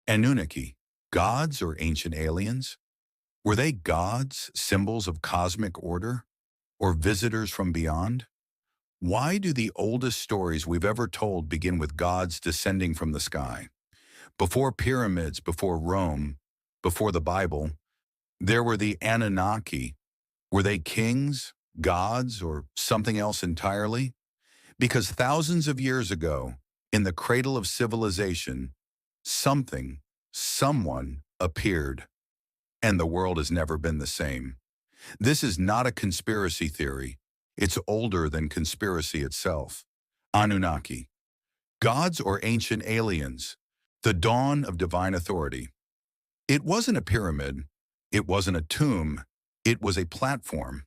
Anunnaki, gods or ancient aliens? Were they gods, symbols of cosmic order, or visitors from beyond? Why do the oldest stories we've ever told begin with gods descending from the sky? Before pyramids, before Rome, before the Bible, there were the Anunnaki. Were they kings, gods, or something else entirely? Because thousands of years ago, in the cradle of civilization, something, someone appeared, and the world has never been the same. This is not a conspiracy theory. It's older than conspiracy itself. Anunnaki, gods or ancient aliens, the dawn of divine authority. It wasn't a pyramid. It wasn't a tomb. It was a platform,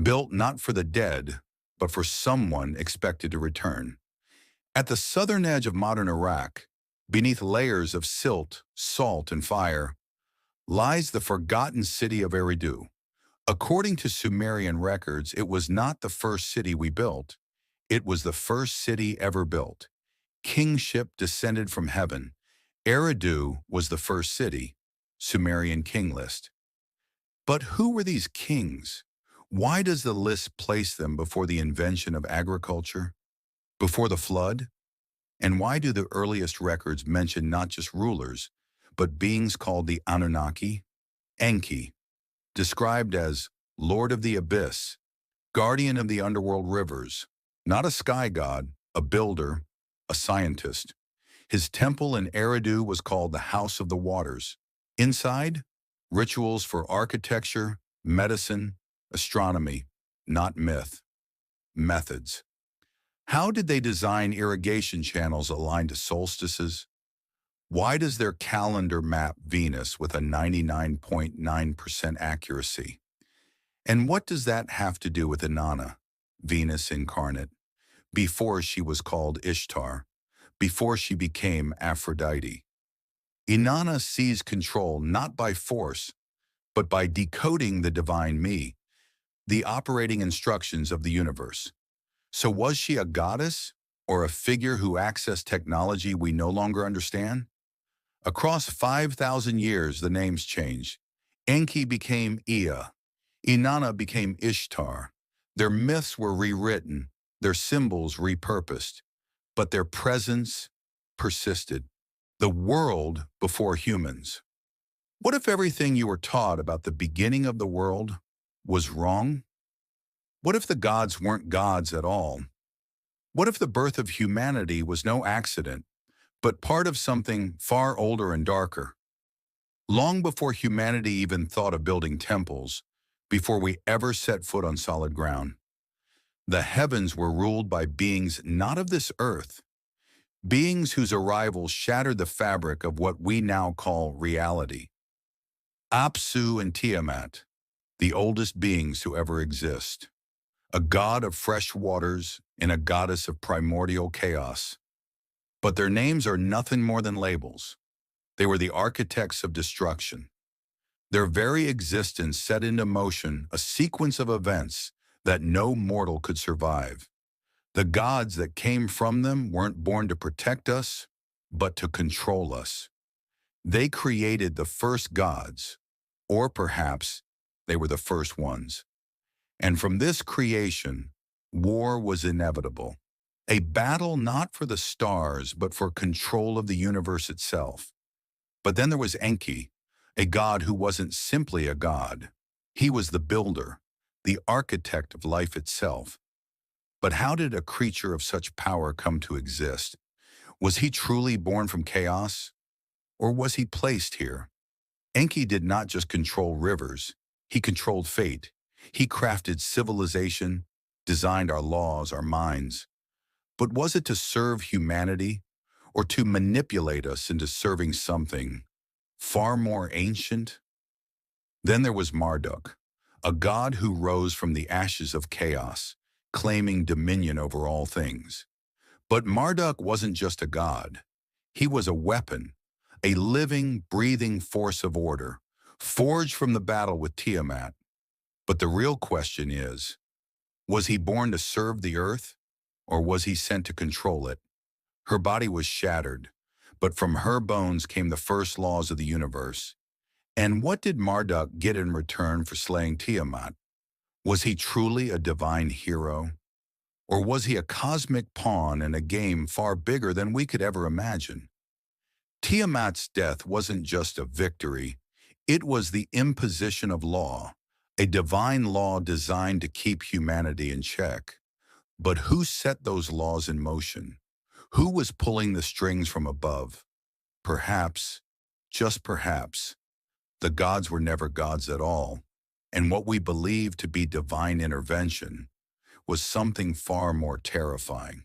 built not for the dead, but for someone expected to return. At the southern edge of modern Iraq, beneath layers of silt, salt, and fire, lies the forgotten city of Eridu. According to Sumerian records, it was not the first city we built. It was the first city ever built. Kingship descended from heaven. Eridu was the first city, Sumerian king list. But who were these kings? Why does the list place them before the invention of agriculture, before the flood? And why do the earliest records mention not just rulers, but beings called the Anunnaki, Enki, described as Lord of the Abyss, guardian of the underworld rivers, not a sky god, a builder, a scientist. His temple in Eridu was called the House of the Waters. Inside, rituals for architecture, medicine, astronomy, not myth, methods. How did they design irrigation channels aligned to solstices? Why does their calendar map Venus with a 99.9% accuracy? And what does that have to do with Inanna, Venus incarnate, before she was called Ishtar, before she became Aphrodite? Inanna seized control not by force, but by decoding the divine me, the operating instructions of the universe. So was she a goddess or a figure who accessed technology we no longer understand? Across 5,000 years, the names changed. Enki became Ea. Inanna became Ishtar. Their myths were rewritten, their symbols repurposed, but their presence persisted. The world before humans. What if everything you were taught about the beginning of the world was wrong? What if the gods weren't gods at all? What if the birth of humanity was no accident, but part of something far older and darker? Long before humanity even thought of building temples, before we ever set foot on solid ground, the heavens were ruled by beings not of this earth, beings whose arrival shattered the fabric of what we now call reality. Apsu and Tiamat, the oldest beings to ever exist, a god of fresh waters and a goddess of primordial chaos. But their names are nothing more than labels. They were the architects of destruction. Their very existence set into motion a sequence of events that no mortal could survive. The gods that came from them weren't born to protect us, but to control us. They created the first gods, or perhaps they were the first ones. And from this creation, war was inevitable. A battle not for the stars, but for control of the universe itself. But then there was Enki, a god who wasn't simply a god. He was the builder, the architect of life itself. But how did a creature of such power come to exist? Was he truly born from chaos? Or was he placed here? Enki did not just control rivers, he controlled fate. He crafted civilization, designed our laws, our minds. But was it to serve humanity, or to manipulate us into serving something far more ancient? Then there was Marduk, a god who rose from the ashes of chaos, claiming dominion over all things. But Marduk wasn't just a god. He was a weapon, a living, breathing force of order, forged from the battle with Tiamat. But the real question is, was he born to serve the earth, or was he sent to control it? Her body was shattered, but from her bones came the first laws of the universe. And what did Marduk get in return for slaying Tiamat? Was he truly a divine hero? Or was he a cosmic pawn in a game far bigger than we could ever imagine? Tiamat's death wasn't just a victory, it was the imposition of law, a divine law designed to keep humanity in check. But who set those laws in motion? Who was pulling the strings from above? Perhaps, just perhaps, the gods were never gods at all, and what we believe to be divine intervention was something far more terrifying.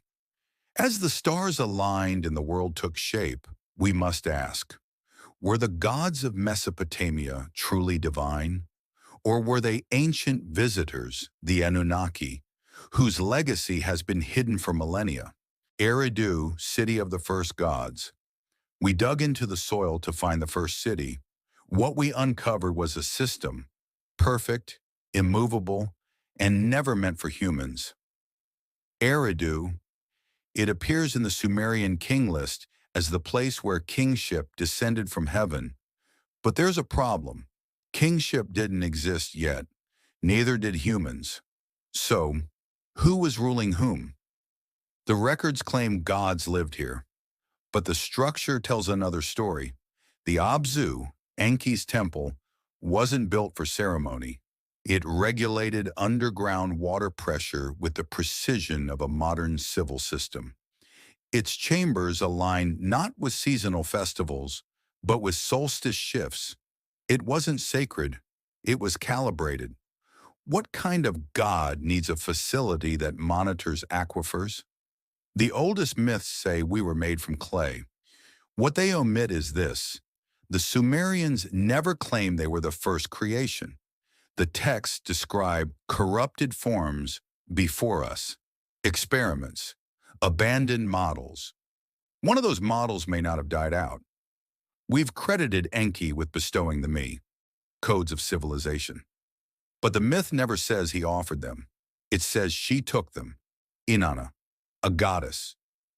As the stars aligned and the world took shape, we must ask, were the gods of Mesopotamia truly divine? Or were they ancient visitors, the Anunnaki, whose legacy has been hidden for millennia? Eridu, city of the first gods. We dug into the soil to find the first city. What we uncovered was a system, perfect, immovable, and never meant for humans. Eridu, it appears in the Sumerian king list as the place where kingship descended from heaven. But there's a problem. Kingship didn't exist yet, neither did humans. So, who was ruling whom? The records claim gods lived here, but the structure tells another story. The Abzu, Enki's temple, wasn't built for ceremony. It regulated underground water pressure with the precision of a modern civil system. Its chambers aligned not with seasonal festivals, but with solstice shifts. It wasn't sacred, it was calibrated. What kind of god needs a facility that monitors aquifers? The oldest myths say we were made from clay. What they omit is this: the Sumerians never claimed they were the first creation. The texts describe corrupted forms before us, experiments, abandoned models. One of those models may not have died out. We've credited Enki with bestowing the me, codes of civilization. But the myth never says he offered them. It says she took them. Inanna, a goddess,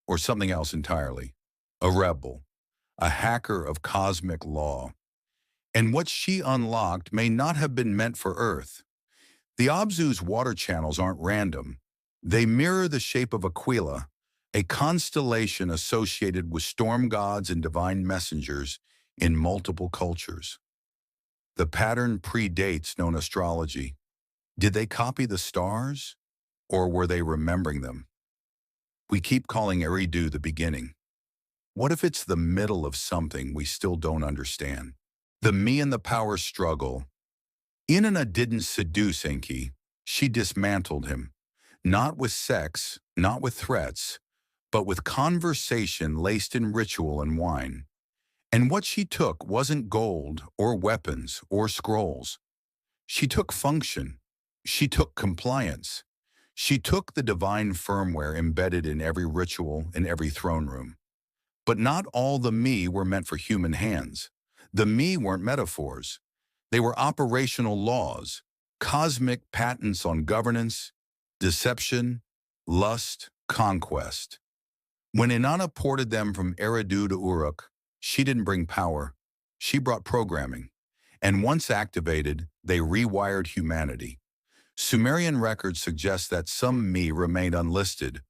or something else entirely. A rebel, a hacker of cosmic law. And what she unlocked may not have been meant for Earth. The Abzu's water channels aren't random. They mirror the shape of Aquila, a constellation associated with storm gods and divine messengers in multiple cultures. The pattern predates known astrology. Did they copy the stars, or were they remembering them? We keep calling Eridu the beginning. What if it's the middle of something we still don't understand? The me and the power struggle. Inanna didn't seduce Enki. She dismantled him. Not with sex, not with threats, but with conversation laced in ritual and wine. And what she took wasn't gold or weapons or scrolls. She took function. She took compliance. She took the divine firmware embedded in every ritual in every throne room. But not all the me were meant for human hands. The me weren't metaphors. They were operational laws, cosmic patents on governance, deception, lust, conquest. When Inanna ported them from Eridu to Uruk, she didn't bring power, she brought programming. And once activated, they rewired humanity. Sumerian records suggest that some me remained unlisted,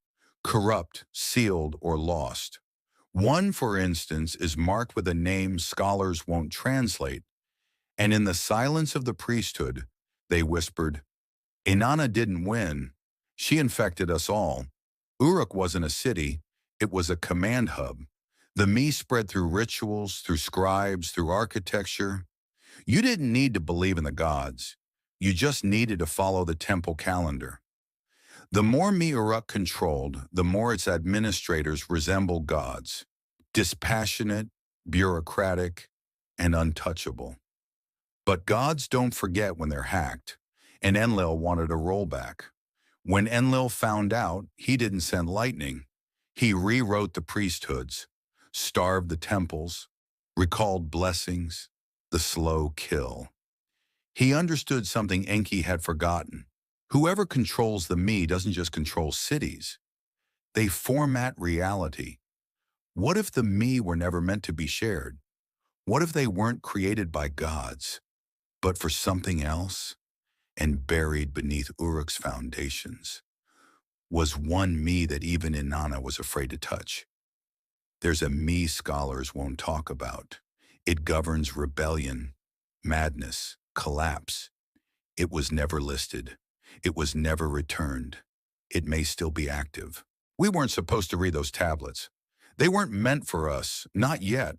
corrupt, sealed, or lost. One, for instance, is marked with a name scholars won't translate, and in the silence of the priesthood, they whispered, Inanna didn't win. She infected us all. Uruk wasn't a city, it was a command hub. The me spread through rituals, through scribes, through architecture. You didn't need to believe in the gods. You just needed to follow the temple calendar. The more me Uruk controlled, the more its administrators resembled gods. Dispassionate, bureaucratic, and untouchable. But gods don't forget when they're hacked, and Enlil wanted a rollback. When Enlil found out, he didn't send lightning. He rewrote the priesthoods, starved the temples, recalled blessings, the slow kill. He understood something Enki had forgotten. Whoever controls the me doesn't just control cities. They format reality. What if the me were never meant to be shared? What if they weren't created by gods, but for something else and buried beneath Uruk's foundations? Was one me that even Inanna was afraid to touch. There's a me scholars won't talk about. It governs rebellion, madness, collapse. It was never listed. It was never returned. It may still be active. We weren't supposed to read those tablets. They weren't meant for us, not yet.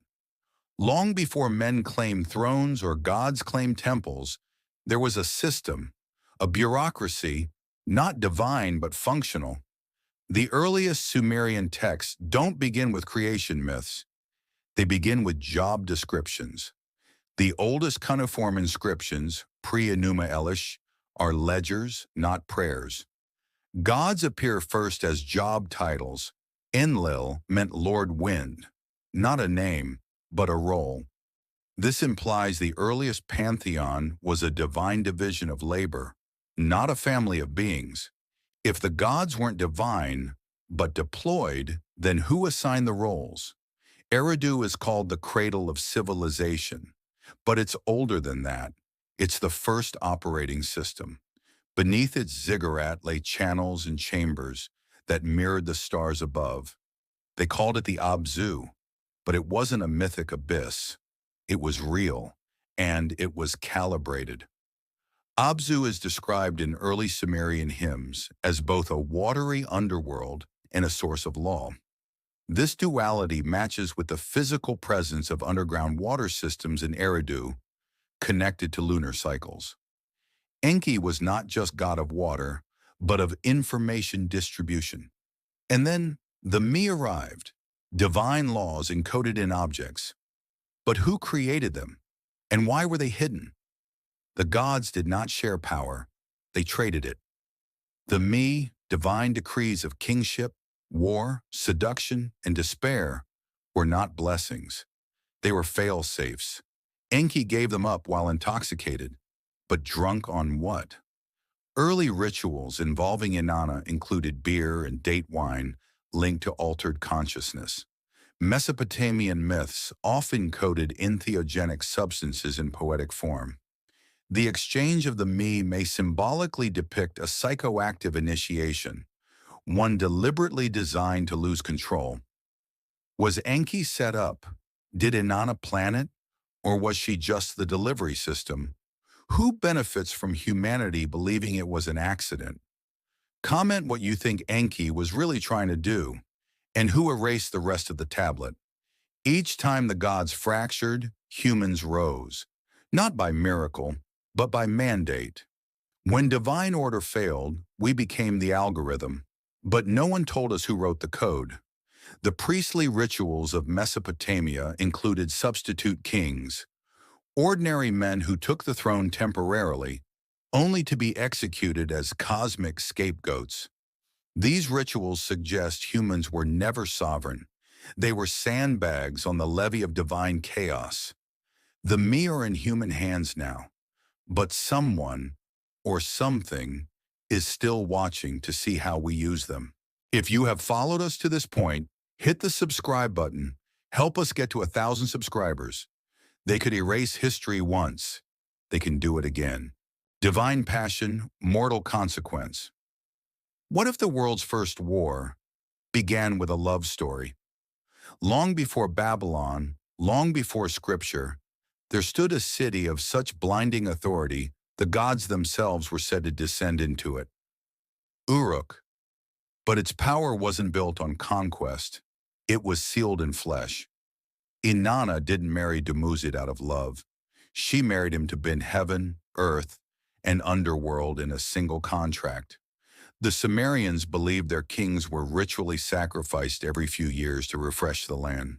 Long before men claimed thrones or gods claimed temples, there was a system, a bureaucracy, not divine but functional. The earliest Sumerian texts don't begin with creation myths. They begin with job descriptions. The oldest cuneiform inscriptions, pre-Enuma Elish, are ledgers, not prayers. Gods appear first as job titles. Enlil meant Lord Wind, not a name, but a role. This implies the earliest pantheon was a divine division of labor, not a family of beings. If the gods weren't divine, but deployed, then who assigned the roles? Eridu is called the cradle of civilization, but it's older than that. It's the first operating system. Beneath its ziggurat lay channels and chambers that mirrored the stars above. They called it the Abzu, but it wasn't a mythic abyss. It was real, and it was calibrated. Abzu is described in early Sumerian hymns as both a watery underworld and a source of law. This duality matches with the physical presence of underground water systems in Eridu, connected to lunar cycles. Enki was not just god of water, but of information distribution. And then the me arrived, divine laws encoded in objects. But who created them? And why were they hidden? The gods did not share power, they traded it. The me, divine decrees of kingship, war, seduction, and despair were not blessings. They were fail-safes. Enki gave them up while intoxicated, but drunk on what? Early rituals involving Inanna included beer and date wine linked to altered consciousness. Mesopotamian myths often coded entheogenic substances in poetic form. The exchange of the me may symbolically depict a psychoactive initiation, one deliberately designed to lose control. Was Enki set up? Did Inanna plan it? Or was she just the delivery system? Who benefits from humanity believing it was an accident? Comment what you think Enki was really trying to do, and who erased the rest of the tablet. Each time the gods fractured, humans rose, not by miracle, but by mandate. When divine order failed, we became the algorithm, but no one told us who wrote the code. The priestly rituals of Mesopotamia included substitute kings, ordinary men who took the throne temporarily, only to be executed as cosmic scapegoats. These rituals suggest humans were never sovereign. They were sandbags on the levee of divine chaos. The me are in human hands now, but someone or something is still watching to see how we use them. If you have followed us to this point, hit the subscribe button. Help us get to 1,000 subscribers. They could erase history once. They can do it again. Divine passion, mortal consequence. What if the world's first war began with a love story? Long before Babylon, long before Scripture, there stood a city of such blinding authority, the gods themselves were said to descend into it. Uruk. But its power wasn't built on conquest. It was sealed in flesh. Inanna didn't marry Dumuzid out of love. She married him to bind heaven, earth, and underworld in a single contract. The Sumerians believed their kings were ritually sacrificed every few years to refresh the land.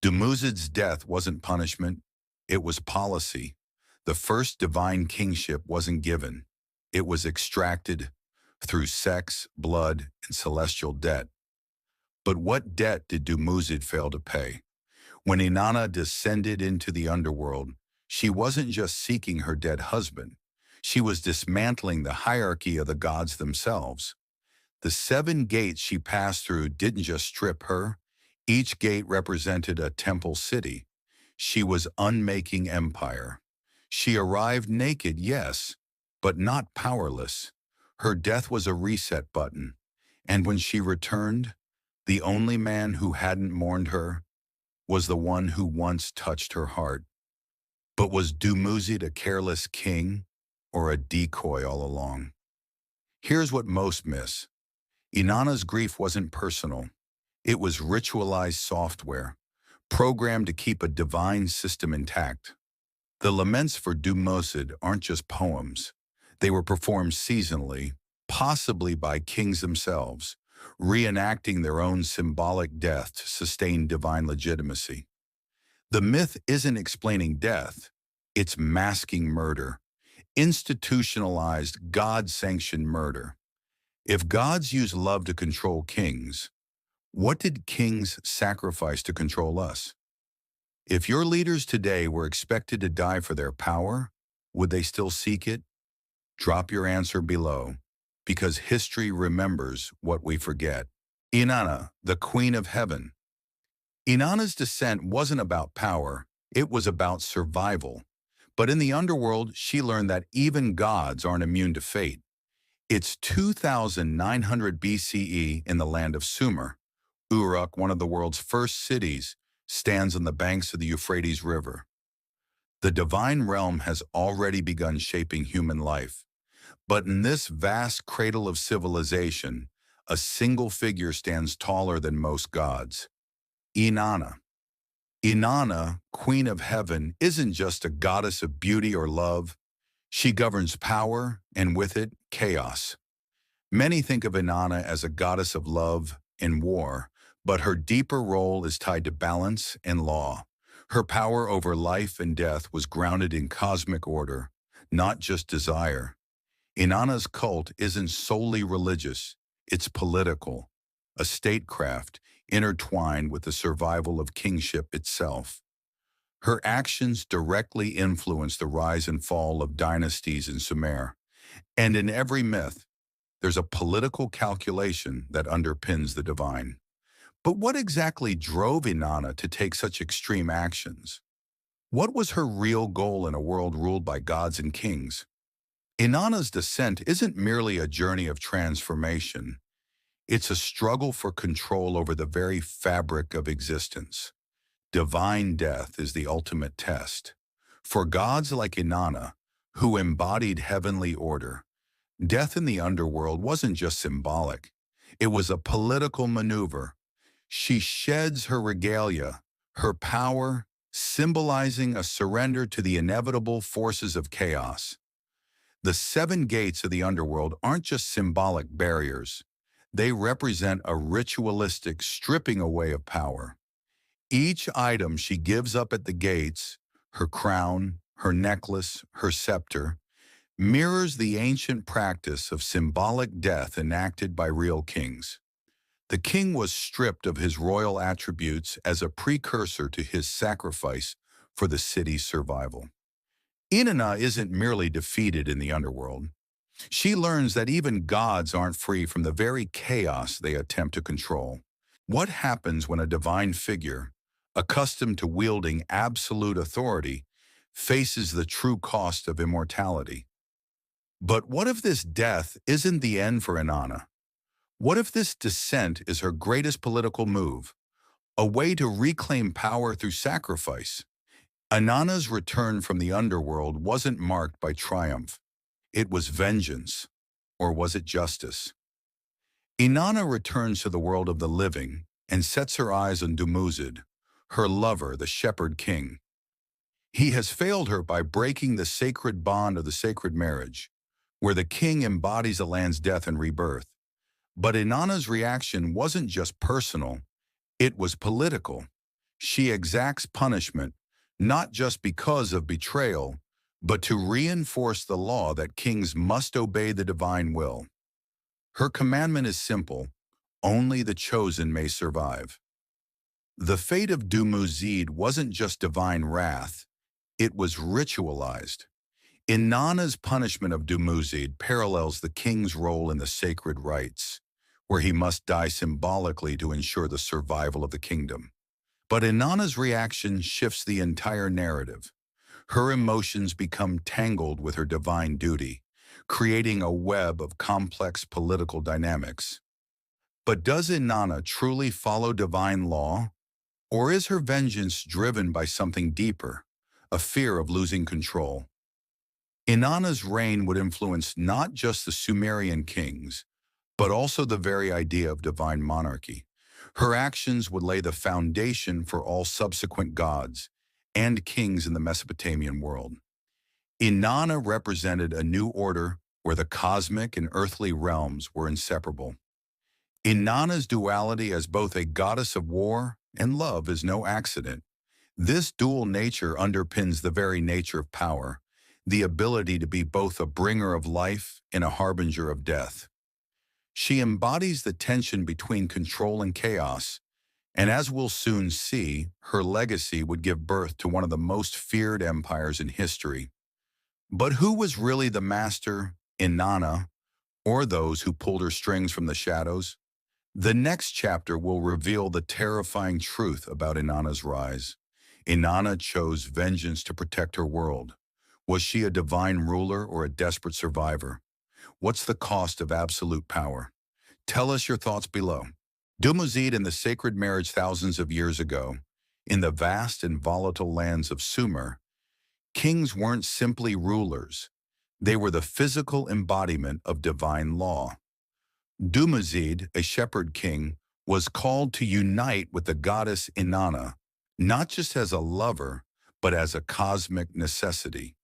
Dumuzid's death wasn't punishment, it was policy. The first divine kingship wasn't given. It was extracted through sex, blood, and celestial debt. But what debt did Dumuzid fail to pay? When Inanna descended into the underworld, she wasn't just seeking her dead husband. She was dismantling the hierarchy of the gods themselves. The 7 gates she passed through didn't just strip her, Each gate represented a temple city. She was unmaking empire. She arrived naked, yes, but not powerless. Her death was a reset button. And when she returned, the only man who hadn't mourned her was the one who once touched her heart. But was Dumuzi a careless king or a decoy all along? Here's what most miss. Inanna's grief wasn't personal. It was ritualized software, programmed to keep a divine system intact. The laments for Dumuzi aren't just poems. They were performed seasonally, possibly by kings themselves, reenacting their own symbolic death to sustain divine legitimacy. The myth isn't explaining death, it's masking murder, institutionalized, God-sanctioned murder. If gods use love to control kings, what did kings sacrifice to control us? If your leaders today were expected to die for their power, would they still seek it? Drop your answer below, because history remembers what we forget. Inanna, the Queen of Heaven. Inanna's descent wasn't about power, it was about survival. But in the underworld, she learned that even gods aren't immune to fate. It's 2900 BCE in the land of Sumer. Uruk, one of the world's first cities, stands on the banks of the Euphrates River. The divine realm has already begun shaping human life. But in this vast cradle of civilization, a single figure stands taller than most gods. Inanna. Inanna, Queen of Heaven, isn't just a goddess of beauty or love. She governs power, and with it, chaos. Many think of Inanna as a goddess of love and war, but her deeper role is tied to balance and law. Her power over life and death was grounded in cosmic order, not just desire. Inanna's cult isn't solely religious, it's political, a statecraft intertwined with the survival of kingship itself. Her actions directly influence the rise and fall of dynasties in Sumer. And in every myth, there's a political calculation that underpins the divine. But what exactly drove Inanna to take such extreme actions? What was her real goal in a world ruled by gods and kings? Inanna's descent isn't merely a journey of transformation. It's a struggle for control over the very fabric of existence. Divine death is the ultimate test. For gods like Inanna, who embodied heavenly order, death in the underworld wasn't just symbolic. It was a political maneuver. She sheds her regalia, her power, symbolizing a surrender to the inevitable forces of chaos. The seven gates of the underworld aren't just symbolic barriers. They represent a ritualistic stripping away of power. Each item she gives up at the gates, her crown, her necklace, her scepter, mirrors the ancient practice of symbolic death enacted by real kings. The king was stripped of his royal attributes as a precursor to his sacrifice for the city's survival. Inanna isn't merely defeated in the underworld. She learns that even gods aren't free from the very chaos they attempt to control. What happens when a divine figure, accustomed to wielding absolute authority, faces the true cost of immortality? But what if this death isn't the end for Inanna? What if this descent is her greatest political move, a way to reclaim power through sacrifice? Inanna's return from the underworld wasn't marked by triumph. It was vengeance, or was it justice? Inanna returns to the world of the living and sets her eyes on Dumuzi, her lover, the shepherd king. He has failed her by breaking the sacred bond of the sacred marriage, where the king embodies a land's death and rebirth. But Inanna's reaction wasn't just personal, it was political. She exacts punishment, not just because of betrayal, but to reinforce the law that kings must obey the divine will. Her commandment is simple: only the chosen may survive. The fate of Dumuzi wasn't just divine wrath, it was ritualized. Inanna's punishment of Dumuzi parallels the king's role in the sacred rites. where he must die symbolically to ensure the survival of the kingdom. But Inanna's reaction shifts the entire narrative. Her emotions become tangled with her divine duty, creating a web of complex political dynamics. But does Inanna truly follow divine law? Or is her vengeance driven by something deeper, a fear of losing control? Inanna's reign would influence not just the Sumerian kings, but also the very idea of divine monarchy. Her actions would lay the foundation for all subsequent gods and kings in the Mesopotamian world. Inanna represented a new order where the cosmic and earthly realms were inseparable. Inanna's duality as both a goddess of war and love is no accident. This dual nature underpins the very nature of power, the ability to be both a bringer of life and a harbinger of death. She embodies the tension between control and chaos, and as we'll soon see, her legacy would give birth to one of the most feared empires in history. But who was really the master, Inanna, or those who pulled her strings from the shadows? The next chapter will reveal the terrifying truth about Inanna's rise. Inanna chose vengeance to protect her world. Was she a divine ruler or a desperate survivor? What's the cost of absolute power? Tell us your thoughts below. Dumuzid and the sacred marriage thousands of years ago. In the vast and volatile lands of Sumer, kings weren't simply rulers. They were the physical embodiment of divine law. Dumuzid, a shepherd king, was called to unite with the goddess Inanna, not just as a lover, but as a cosmic necessity.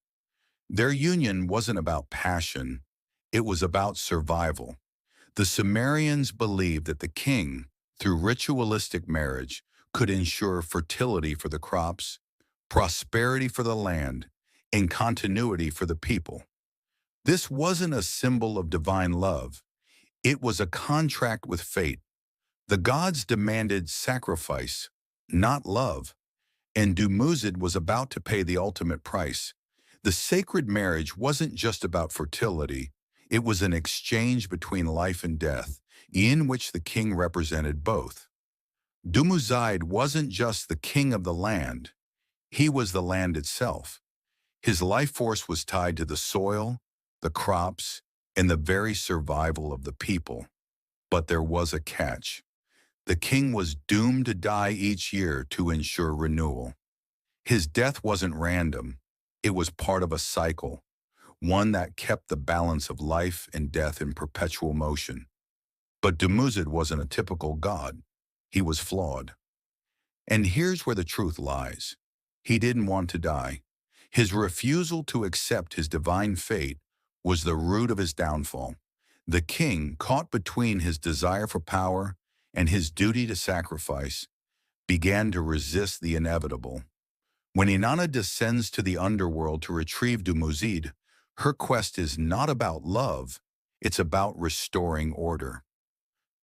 Their union wasn't about passion, it was about survival. The Sumerians believed that the king, through ritualistic marriage, could ensure fertility for the crops, prosperity for the land, and continuity for the people. This wasn't a symbol of divine love. It was a contract with fate. The gods demanded sacrifice, not love, and Dumuzid was about to pay the ultimate price. The sacred marriage wasn't just about fertility, it was an exchange between life and death, in which the king represented both. Dumuzid wasn't just the king of the land, he was the land itself. His life force was tied to the soil, the crops, and the very survival of the people. But there was a catch. The king was doomed to die each year to ensure renewal. His death wasn't random. It was part of a cycle, one that kept the balance of life and death in perpetual motion. But Dumuzid wasn't a typical god. He was flawed. And here's where the truth lies. He didn't want to die. His refusal to accept his divine fate was the root of his downfall. The king, caught between his desire for power and his duty to sacrifice, began to resist the inevitable. When Inanna descends to the underworld to retrieve Dumuzid, her quest is not about love, it's about restoring order.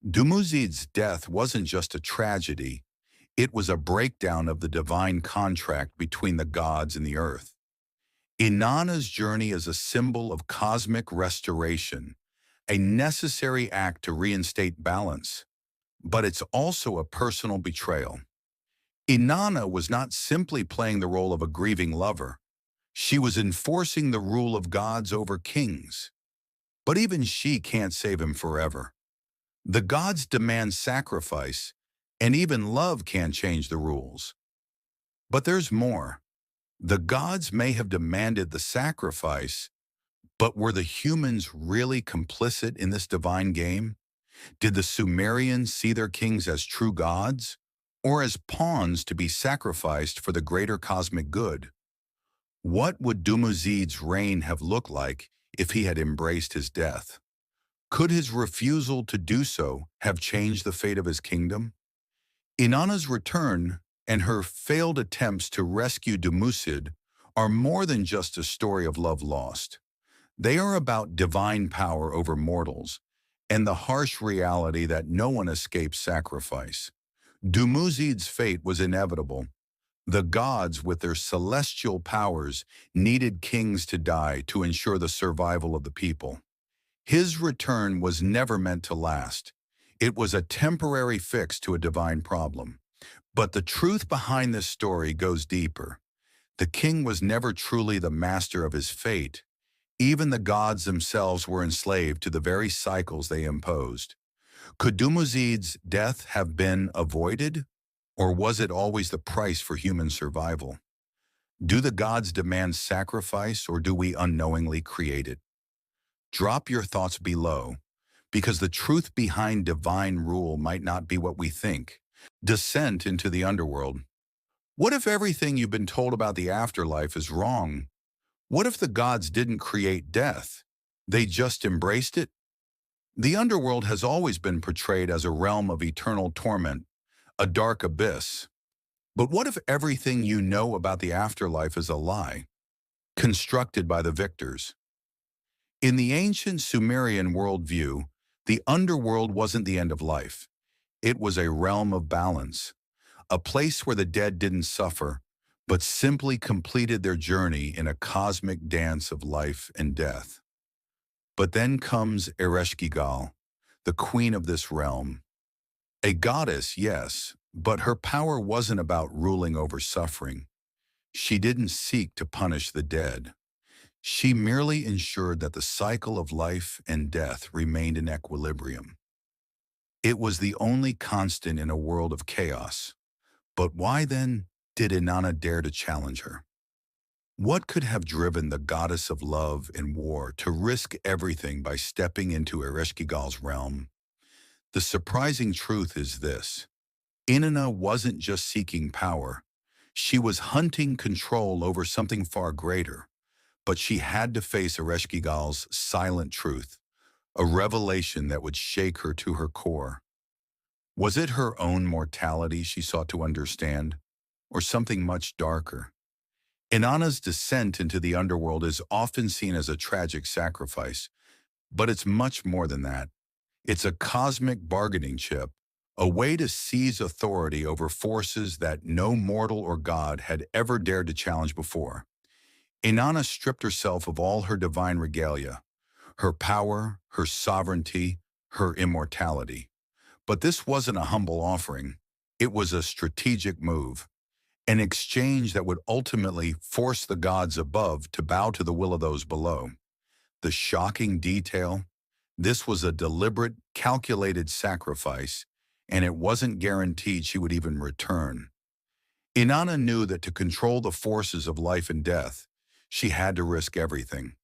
Dumuzid's death wasn't just a tragedy, it was a breakdown of the divine contract between the gods and the earth. Inanna's journey is a symbol of cosmic restoration, a necessary act to reinstate balance, but it's also a personal betrayal. Inanna was not simply playing the role of a grieving lover. She was enforcing the rule of gods over kings. But even she can't save him forever. The gods demand sacrifice, and even love can't change the rules. But there's more. The gods may have demanded the sacrifice, but were the humans really complicit in this divine game? Did the Sumerians see their kings as true gods, or as pawns to be sacrificed for the greater cosmic good? What would Dumuzid's reign have looked like if he had embraced his death? Could his refusal to do so have changed the fate of his kingdom? Inanna's return and her failed attempts to rescue Dumuzid are more than just a story of love lost. They are about divine power over mortals and the harsh reality that no one escapes sacrifice. Dumuzid's fate was inevitable. The gods, with their celestial powers, needed kings to die to ensure the survival of the people. His return was never meant to last. It was a temporary fix to a divine problem. But the truth behind this story goes deeper. The king was never truly the master of his fate. Even the gods themselves were enslaved to the very cycles they imposed. Could Dumuzid's death have been avoided? Or was it always the price for human survival? Do the gods demand sacrifice, or do we unknowingly create it? Drop your thoughts below, because the truth behind divine rule might not be what we think. Descent into the underworld. What if everything you've been told about the afterlife is wrong? What if the gods didn't create death? They just embraced it? The underworld has always been portrayed as a realm of eternal torment, a dark abyss. But what if everything you know about the afterlife is a lie, constructed by the victors? In the ancient Sumerian worldview, the underworld wasn't the end of life. It was a realm of balance, a place where the dead didn't suffer, but simply completed their journey in a cosmic dance of life and death. But then comes Ereshkigal, the queen of this realm. A goddess, yes, but her power wasn't about ruling over suffering. She didn't seek to punish the dead. She merely ensured that the cycle of life and death remained in equilibrium. It was the only constant in a world of chaos. But why then did Inanna dare to challenge her? What could have driven the goddess of love and war to risk everything by stepping into Ereshkigal's realm? The surprising truth is this. Inanna wasn't just seeking power. She was hunting control over something far greater. But she had to face Ereshkigal's silent truth, a revelation that would shake her to her core. Was it her own mortality she sought to understand, or something much darker? Inanna's descent into the underworld is often seen as a tragic sacrifice, but it's much more than that. It's a cosmic bargaining chip, a way to seize authority over forces that no mortal or god had ever dared to challenge before. Inanna stripped herself of all her divine regalia, her power, her sovereignty, her immortality. But this wasn't a humble offering. It was a strategic move, an exchange that would ultimately force the gods above to bow to the will of those below. The shocking detail: this was a deliberate, calculated sacrifice, and it wasn't guaranteed she would even return. Inanna knew that to control the forces of life and death, she had to risk everything.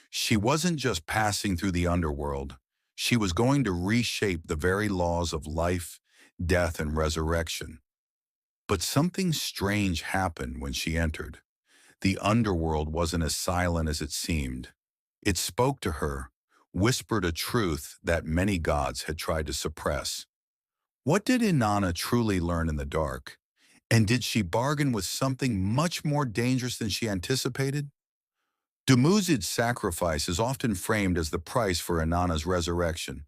She wasn't just passing through the underworld. She was going to reshape the very laws of life, death, and resurrection. But something strange happened when she entered. The underworld wasn't as silent as it seemed. It spoke to her, whispered a truth that many gods had tried to suppress. What did Inanna truly learn in the dark? And did she bargain with something much more dangerous than she anticipated? Dumuzid's sacrifice is often framed as the price for Inanna's resurrection.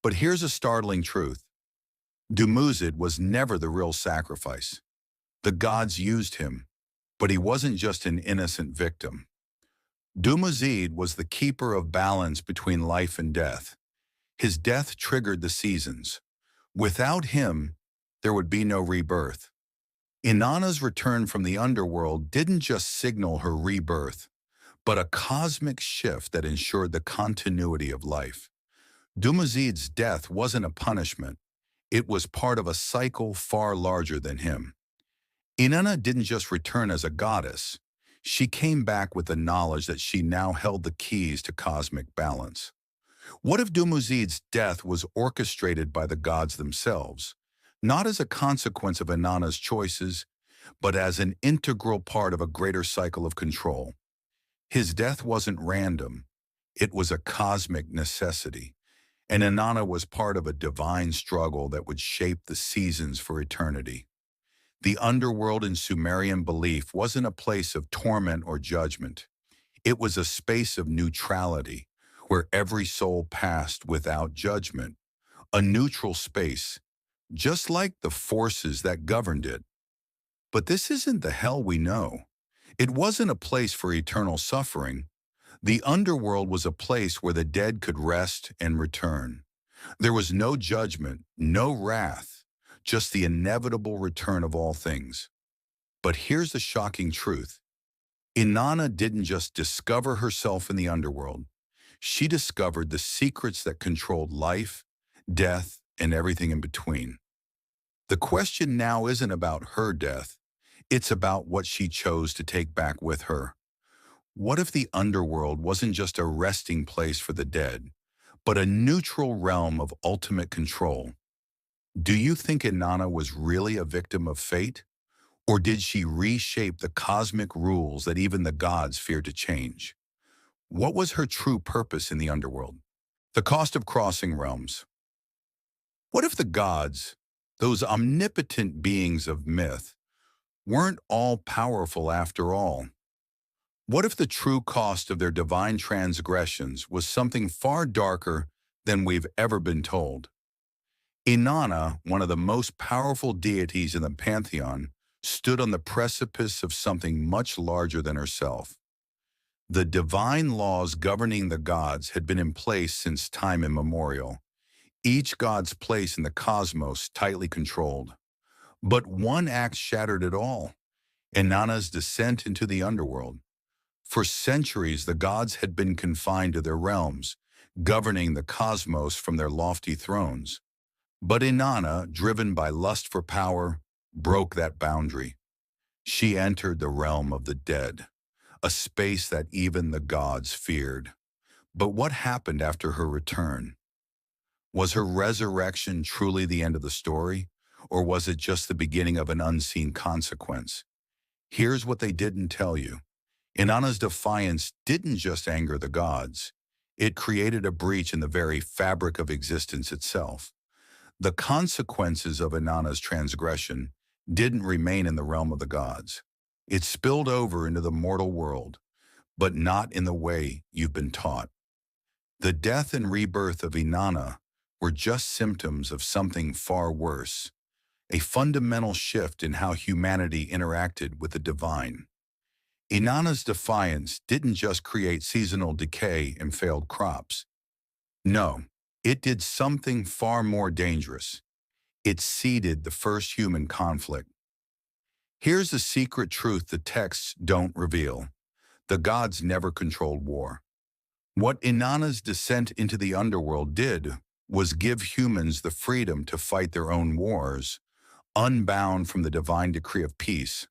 But here's a startling truth. Dumuzid was never the real sacrifice. The gods used him, but he wasn't just an innocent victim. Dumuzid was the keeper of balance between life and death. His death triggered the seasons. Without him, there would be no rebirth. Inanna's return from the underworld didn't just signal her rebirth, but a cosmic shift that ensured the continuity of life. Dumuzid's death wasn't a punishment. It was part of a cycle far larger than him. Inanna didn't just return as a goddess. She came back with the knowledge that she now held the keys to cosmic balance. What if Dumuzid's death was orchestrated by the gods themselves, not as a consequence of Inanna's choices, but as an integral part of a greater cycle of control? His death wasn't random. It was a cosmic necessity, and Inanna was part of a divine struggle that would shape the seasons for eternity. The underworld in Sumerian belief wasn't a place of torment or judgment. It was a space of neutrality, where every soul passed without judgment, a neutral space, just like the forces that governed it. But this isn't the hell we know. It wasn't a place for eternal suffering. The underworld was a place where the dead could rest and return. There was no judgment, no wrath, just the inevitable return of all things. But here's the shocking truth. Inanna didn't just discover herself in the underworld. She discovered the secrets that controlled life, death, and everything in between. The question now isn't about her death. It's about what she chose to take back with her. What if the underworld wasn't just a resting place for the dead, but a neutral realm of ultimate control? Do you think Inanna was really a victim of fate? Or did she reshape the cosmic rules that even the gods feared to change? What was her true purpose in the underworld? The cost of crossing realms. What if the gods, those omnipotent beings of myth, weren't all powerful after all? What if the true cost of their divine transgressions was something far darker than we've ever been told? Inanna, one of the most powerful deities in the pantheon, stood on the precipice of something much larger than herself. The divine laws governing the gods had been in place since time immemorial, each god's place in the cosmos tightly controlled. But one act shattered it all, Inanna's descent into the underworld. For centuries, the gods had been confined to their realms, governing the cosmos from their lofty thrones. But Inanna, driven by lust for power, broke that boundary. She entered the realm of the dead, a space that even the gods feared. But what happened after her return? Was her resurrection truly the end of the story, or was it just the beginning of an unseen consequence? Here's what they didn't tell you. Inanna's defiance didn't just anger the gods. It created a breach in the very fabric of existence itself. The consequences of Inanna's transgression didn't remain in the realm of the gods. It spilled over into the mortal world, but not in the way you've been taught. The death and rebirth of Inanna were just symptoms of something far worse, a fundamental shift in how humanity interacted with the divine. Inanna's defiance didn't just create seasonal decay and failed crops. No, it did something far more dangerous. It seeded the first human conflict. Here's the secret truth the texts don't reveal. The gods never controlled war. What Inanna's descent into the underworld did was give humans the freedom to fight their own wars, unbound from the divine decree of peace.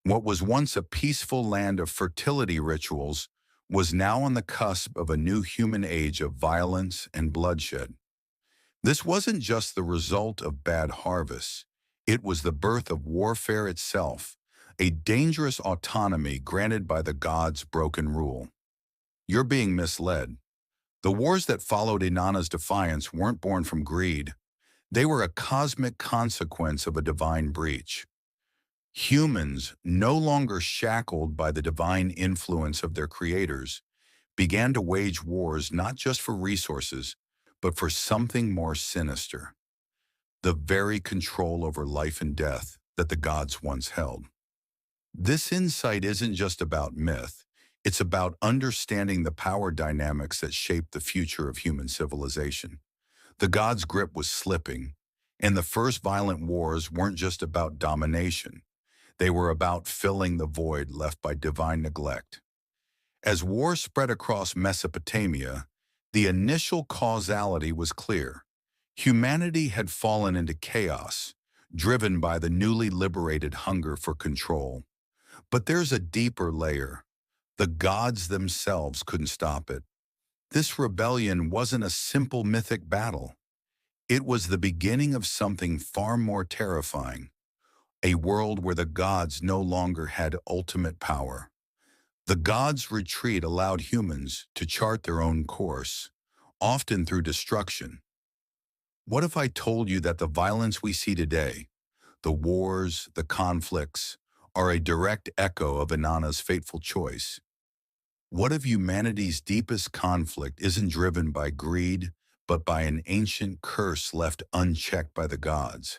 What was once a peaceful land of fertility rituals was now on the cusp of a new human age of violence and bloodshed. This wasn't just the result of bad harvests. It was the birth of warfare itself, a dangerous autonomy granted by the gods' broken rule. You're being misled. The wars that followed Inanna's defiance weren't born from greed. They were a cosmic consequence of a divine breach. Humans, no longer shackled by the divine influence of their creators, began to wage wars not just for resources, but for something more sinister, the very control over life and death that the gods once held. This insight isn't just about myth, it's about understanding the power dynamics that shape the future of human civilization. The gods' grip was slipping, and the first violent wars weren't just about domination. They were about filling the void left by divine neglect. As war spread across Mesopotamia, the initial causality was clear. Humanity had fallen into chaos, driven by the newly liberated hunger for control. But there's a deeper layer. The gods themselves couldn't stop it. This rebellion wasn't a simple mythic battle. It was the beginning of something far more terrifying, a world where the gods no longer had ultimate power. The gods' retreat allowed humans to chart their own course, often through destruction. What if I told you that the violence we see today, the wars, the conflicts, are a direct echo of Inanna's fateful choice? What if humanity's deepest conflict isn't driven by greed, but by an ancient curse left unchecked by the gods?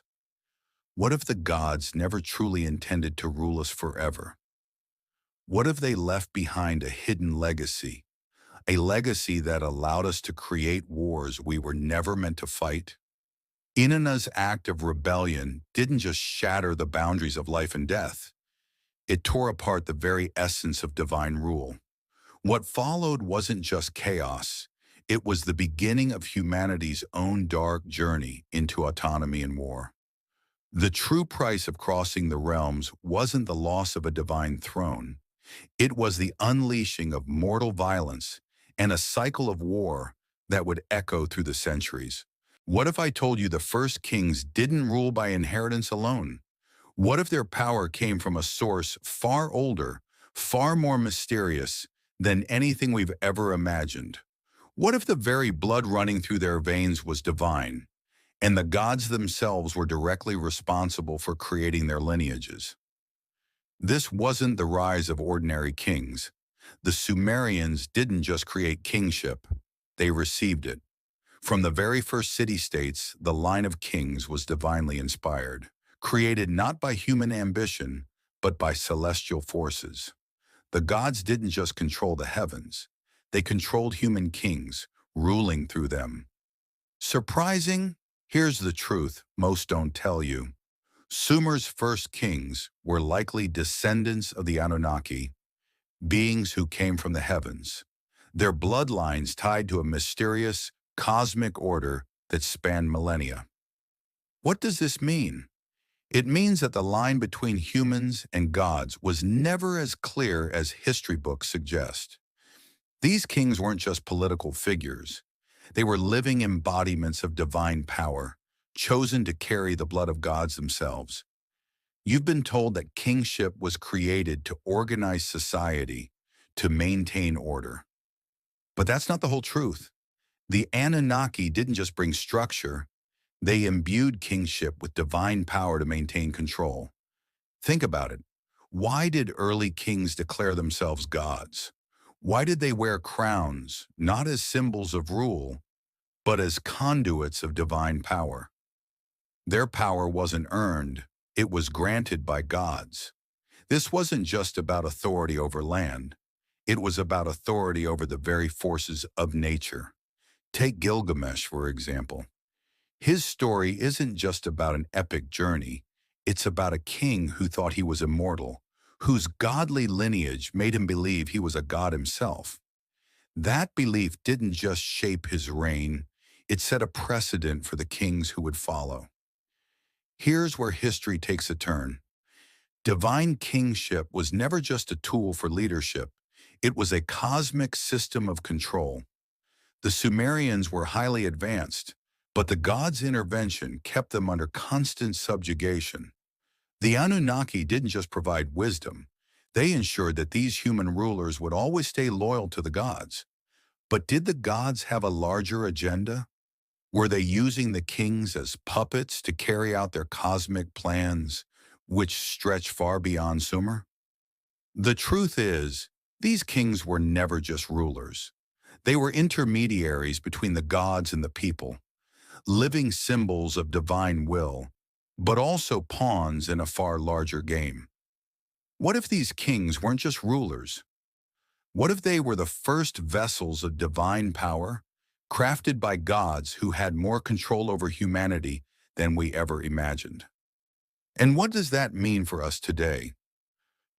What if the gods never truly intended to rule us forever? What if they left behind a hidden legacy, a legacy that allowed us to create wars we were never meant to fight. Inanna's act of rebellion didn't just shatter the boundaries of life and death. It tore apart the very essence of divine rule. What followed wasn't just chaos. It was the beginning of humanity's own dark journey into autonomy and war. The true price of crossing the realms wasn't the loss of a divine throne. It was the unleashing of mortal violence and a cycle of war that would echo through the centuries. What if I told you the first kings didn't rule by inheritance alone? What if their power came from a source far older, far more mysterious than anything we've ever imagined? What if the very blood running through their veins was divine, and the gods themselves were directly responsible for creating their lineages? This wasn't the rise of ordinary kings. The Sumerians didn't just create kingship, they received it. From the very first city-states, the line of kings was divinely inspired, created not by human ambition, but by celestial forces. The gods didn't just control the heavens, they controlled human kings, ruling through them. Surprising? Here's the truth most don't tell you. Sumer's first kings were likely descendants of the Anunnaki, beings who came from the heavens, their bloodlines tied to a mysterious, cosmic order that spanned millennia. What does this mean? It means that the line between humans and gods was never as clear as history books suggest. These kings weren't just political figures. They were living embodiments of divine power, chosen to carry the blood of gods themselves. You've been told that kingship was created to organize society, to maintain order. But that's not the whole truth. The Anunnaki didn't just bring structure, they imbued kingship with divine power to maintain control. Think about it. Why did early kings declare themselves gods? Why did they wear crowns, not as symbols of rule, but as conduits of divine power? Their power wasn't earned, it was granted by gods. This wasn't just about authority over land. It was about authority over the very forces of nature. Take Gilgamesh, for example. His story isn't just about an epic journey. It's about a king who thought he was immortal, whose godly lineage made him believe he was a god himself. That belief didn't just shape his reign, it set a precedent for the kings who would follow. Here's where history takes a turn. Divine kingship was never just a tool for leadership. It was a cosmic system of control. The Sumerians were highly advanced, but the gods' intervention kept them under constant subjugation. The Anunnaki didn't just provide wisdom. They ensured that these human rulers would always stay loyal to the gods. But did the gods have a larger agenda? Were they using the kings as puppets to carry out their cosmic plans, which stretch far beyond Sumer? The truth is, these kings were never just rulers. They were intermediaries between the gods and the people, living symbols of divine will, but also pawns in a far larger game. What if these kings weren't just rulers? What if they were the first vessels of divine power, crafted by gods who had more control over humanity than we ever imagined? And what does that mean for us today?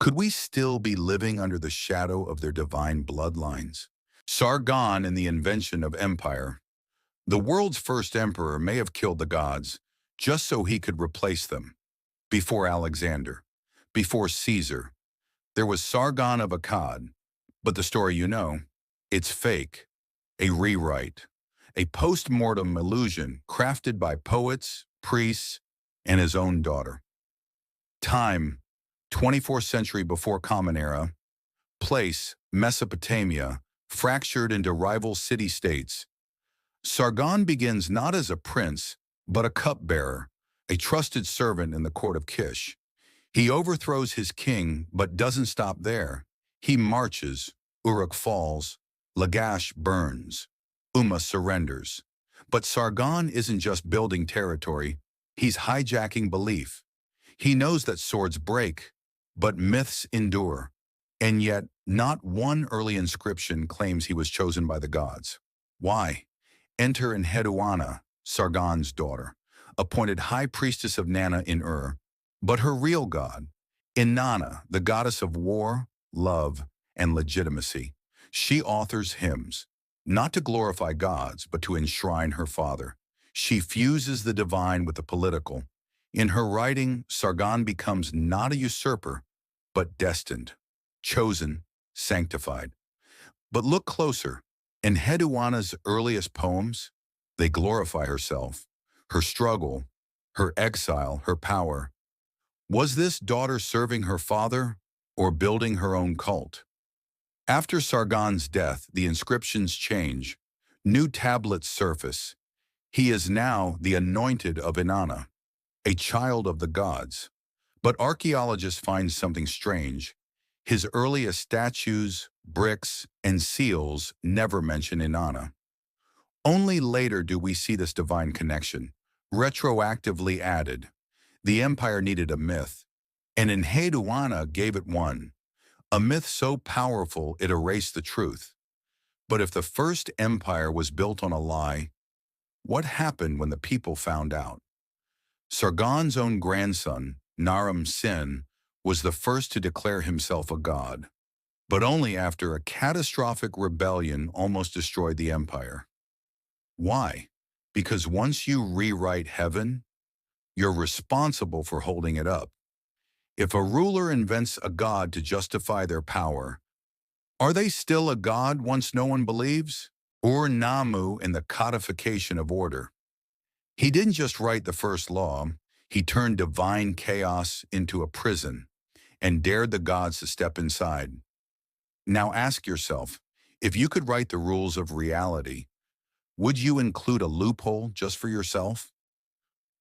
Could we still be living under the shadow of their divine bloodlines? Sargon and the invention of empire. The world's first emperor may have killed the gods just so he could replace them. Before Alexander, before Caesar, there was Sargon of Akkad, but the story you know, it's fake, a rewrite, a post-mortem illusion crafted by poets, priests, and his own daughter. Time, 24th century before Common Era. Place, Mesopotamia, fractured into rival city-states. Sargon begins not as a prince, but a cupbearer, a trusted servant in the court of Kish. He overthrows his king, but doesn't stop there. He marches, Uruk falls, Lagash burns, Umma surrenders. But Sargon isn't just building territory, he's hijacking belief. He knows that swords break, but myths endure. And yet, Not one early inscription claims he was chosen by the gods. Why? Enter Enheduanna, Sargon's daughter, appointed high priestess of Nana in Ur, but her real god, Inanna, the goddess of war, love, and legitimacy. She authors hymns, not to glorify gods, but to enshrine her father. She fuses the divine with the political. In her writing, Sargon becomes not a usurper, but destined, chosen, sanctified. But look closer. In Enheduanna's earliest poems, they glorify herself, her struggle, her exile, her power. Was this daughter serving her father or building her own cult? After Sargon's death, the inscriptions change. New tablets surface. He is now the anointed of Inanna, a child of the gods. But archaeologists find something strange. His earliest statues, bricks, and seals never mention Inanna. Only later do we see this divine connection, retroactively added. The empire needed a myth, and Enheduanna gave it one, a myth so powerful it erased the truth. But if the first empire was built on a lie, what happened when the people found out? Sargon's own grandson, Naram Sin, was the first to declare himself a god, but only after a catastrophic rebellion almost destroyed the empire. Why? Because once you rewrite heaven, you're responsible for holding it up. If a ruler invents a god to justify their power, are they still a god once no one believes? Ur-Nammu in the codification of order. He didn't just write the first law, he turned divine chaos into a prison and dared the gods to step inside. Now ask yourself, if you could write the rules of reality, would you include a loophole just for yourself?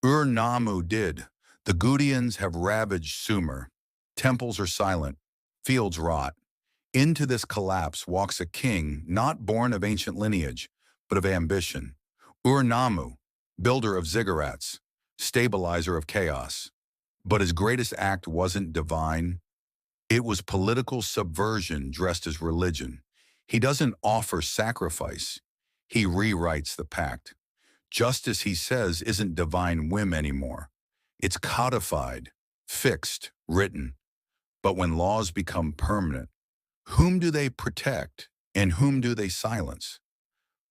Ur-Nammu did. The Gudians have ravaged Sumer. Temples are silent. Fields rot. Into this collapse walks a king not born of ancient lineage, but of ambition. Ur-Nammu, builder of ziggurats, stabilizer of chaos. But his greatest act wasn't divine. It was political subversion dressed as religion. He doesn't offer sacrifice. He rewrites the pact. Justice, he says, isn't divine whim anymore. It's codified, fixed, written. But when laws become permanent, whom do they protect and whom do they silence?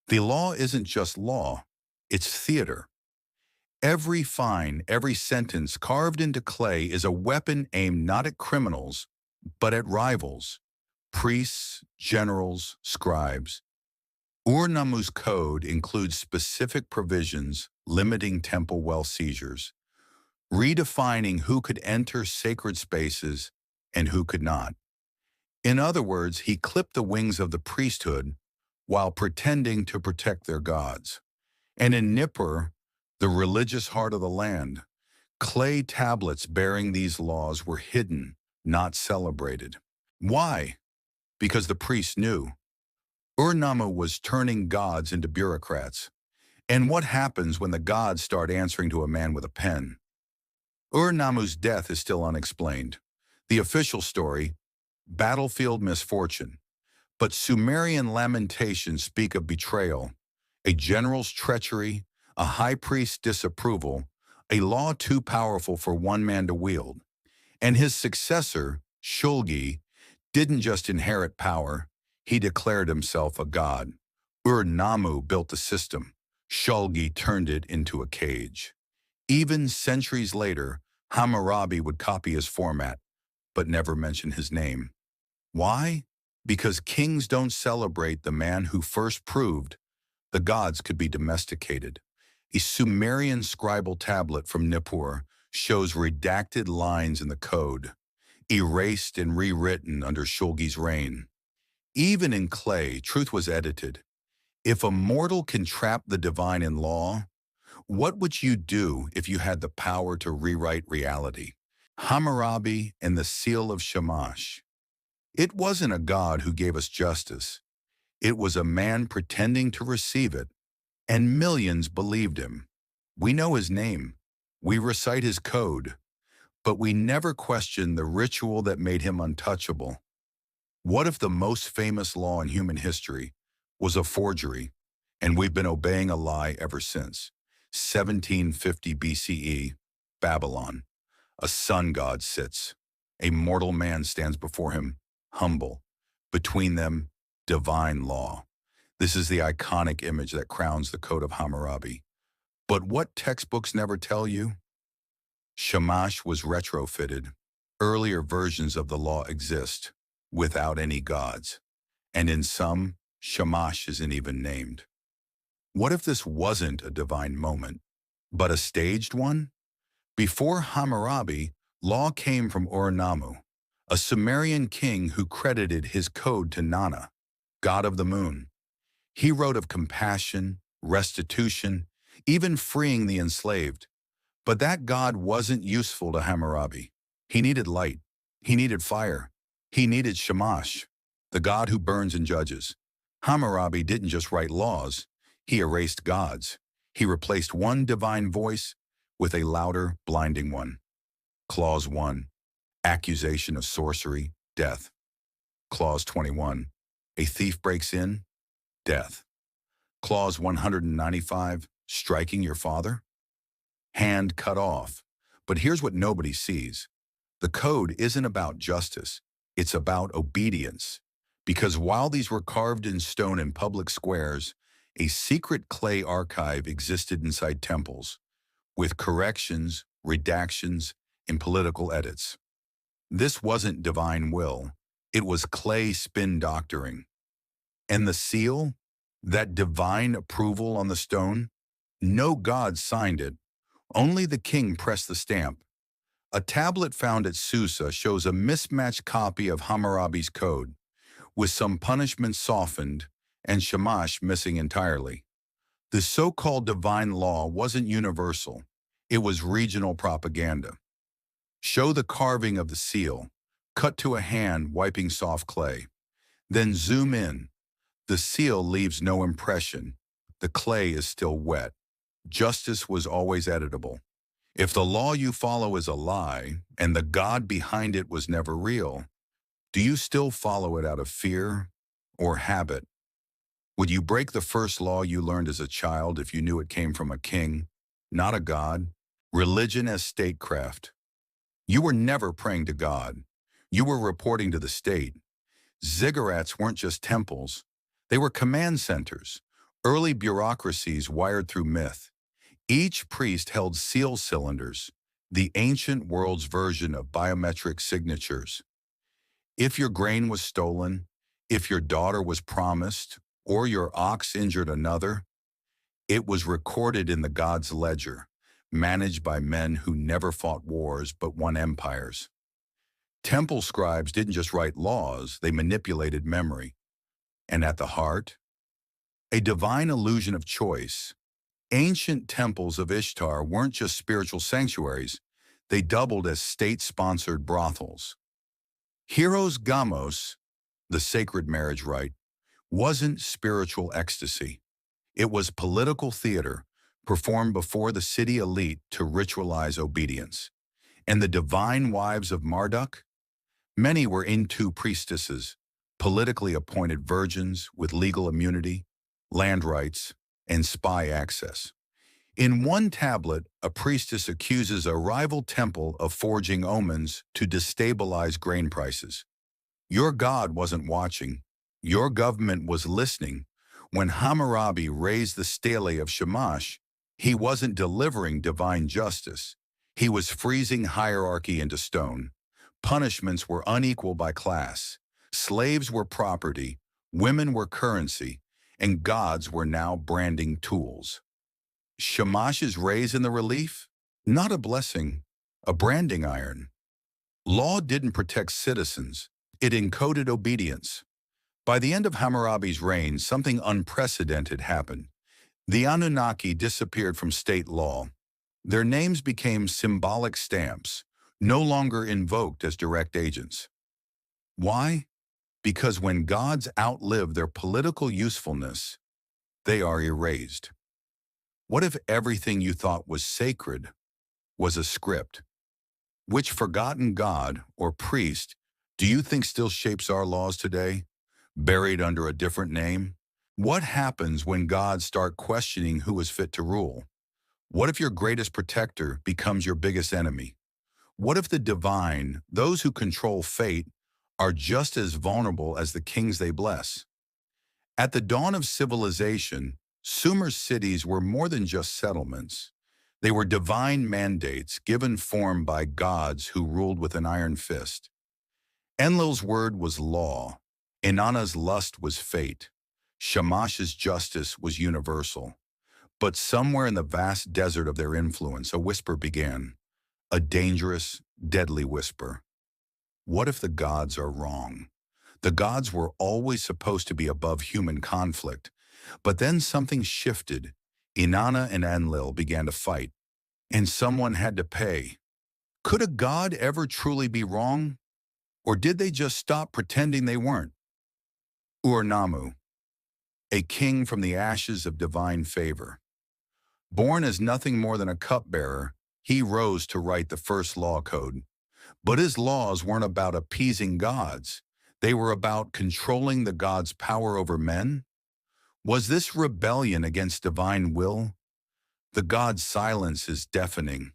The law isn't just law, it's theater. Every fine, every sentence carved into clay is a weapon aimed not at criminals, but at rivals, priests, generals, scribes. Ur-Nammu's code includes specific provisions limiting temple well seizures, redefining who could enter sacred spaces and who could not. In other words, he clipped the wings of the priesthood while pretending to protect their gods. And in Nippur, the religious heart of the land, clay tablets bearing these laws were hidden, not celebrated. Why? Because the priests knew. Ur-Nammu was turning gods into bureaucrats. And what happens when the gods start answering to a man with a pen? Ur-Nammu's death is still unexplained. The official story, battlefield misfortune. But Sumerian lamentations speak of betrayal, a general's treachery, a high priest's disapproval, a law too powerful for one man to wield. And his successor, Shulgi, didn't just inherit power, he declared himself a god. Ur-Nammu built the system. Shulgi turned it into a cage. Even centuries later, Hammurabi would copy his format, but never mention his name. Why? Because kings don't celebrate the man who first proved the gods could be domesticated. A Sumerian scribal tablet from Nippur shows redacted lines in the code, erased and rewritten under Shulgi's reign. Even in clay, truth was edited. If a mortal can trap the divine in law, what would you do if you had the power to rewrite reality? Hammurabi and the seal of Shamash. It wasn't a god who gave us justice. It was a man pretending to receive it, and millions believed him. We know his name. We recite his code, but we never question the ritual that made him untouchable. What if the most famous law in human history was a forgery, and we've been obeying a lie ever since? 1750 BCE, Babylon. A sun god sits. A mortal man stands before him, humble. Between them, divine law. This is the iconic image that crowns the Code of Hammurabi. But what textbooks never tell you? Shamash was retrofitted. Earlier versions of the law exist, without any gods. And in some, Shamash isn't even named. What if this wasn't a divine moment, but a staged one? Before Hammurabi, law came from Orinamu, a Sumerian king who credited his code to Nana, god of the moon. He wrote of compassion, restitution, even freeing the enslaved. But that god wasn't useful to Hammurabi. He needed light. He needed fire. He needed Shamash, the god who burns and judges. Hammurabi didn't just write laws. He erased gods. He replaced one divine voice with a louder, blinding one. Clause 1, accusation of sorcery, death. Clause 21, a thief breaks in, death. Clause 195, striking your father, hand cut off. But here's what nobody sees. The code isn't about justice. It's about obedience. Because while these were carved in stone in public squares, a secret clay archive existed inside temples, with corrections, redactions, and political edits. This wasn't divine will. It was clay spin doctoring. And the seal, that divine approval on the stone, no god signed it. Only the king pressed the stamp. A tablet found at Susa shows a mismatched copy of Hammurabi's code, with some punishments softened and Shamash missing entirely. The so-called divine law wasn't universal. It was regional propaganda. Show the carving of the seal, cut to a hand wiping soft clay. Then zoom in. The seal leaves no impression. The clay is still wet. Justice was always editable. If the law you follow is a lie, and the God behind it was never real, do you still follow it out of fear or habit? Would you break the first law you learned as a child if you knew it came from a king, not a God? Religion as statecraft. You were never praying to God. You were reporting to the state. Ziggurats weren't just temples. They were command centers, early bureaucracies wired through myth. Each priest held seal cylinders, the ancient world's version of biometric signatures. If your grain was stolen, if your daughter was promised, or your ox injured another, it was recorded in the god's ledger, managed by men who never fought wars but won empires. Temple scribes didn't just write laws, they manipulated memory. And at the heart, a divine illusion of choice. Ancient temples of Ishtar weren't just spiritual sanctuaries, they doubled as state-sponsored brothels. Hieros Gamos, the sacred marriage rite, wasn't spiritual ecstasy. It was political theater, performed before the city elite to ritualize obedience. And the divine wives of Marduk? Many were Intu priestesses, politically appointed virgins with legal immunity, land rights, and spy access. In one tablet, a priestess accuses a rival temple of forging omens to destabilize grain prices. Your God wasn't watching. Your government was listening. When Hammurabi raised the stele of Shamash, he wasn't delivering divine justice. He was freezing hierarchy into stone. Punishments were unequal by class. Slaves were property, women were currency, and gods were now branding tools. Shamash's rays in the relief? Not a blessing, a branding iron. Law didn't protect citizens, it encoded obedience. By the end of Hammurabi's reign, something unprecedented happened. The Anunnaki disappeared from state law. Their names became symbolic stamps, no longer invoked as direct agents. Why? Because when gods outlive their political usefulness, they are erased. What if everything you thought was sacred was a script? Which forgotten god or priest do you think still shapes our laws today, buried under a different name? What happens when gods start questioning who is fit to rule? What if your greatest protector becomes your biggest enemy? What if the divine, those who control fate, are just as vulnerable as the kings they bless? At the dawn of civilization, Sumer cities were more than just settlements. They were divine mandates given form by gods who ruled with an iron fist. Enlil's word was law. Inanna's lust was fate. Shamash's justice was universal. But somewhere in the vast desert of their influence, a whisper began. A dangerous, deadly whisper. What if the gods are wrong? The gods were always supposed to be above human conflict. But then something shifted. Inanna and Enlil began to fight. And someone had to pay. Could a god ever truly be wrong? Or did they just stop pretending they weren't? Ur-Nammu, a king from the ashes of divine favor. Born as nothing more than a cupbearer, he rose to write the first law code. But his laws weren't about appeasing gods. They were about controlling the gods' power over men. Was this rebellion against divine will? The god's silence is deafening.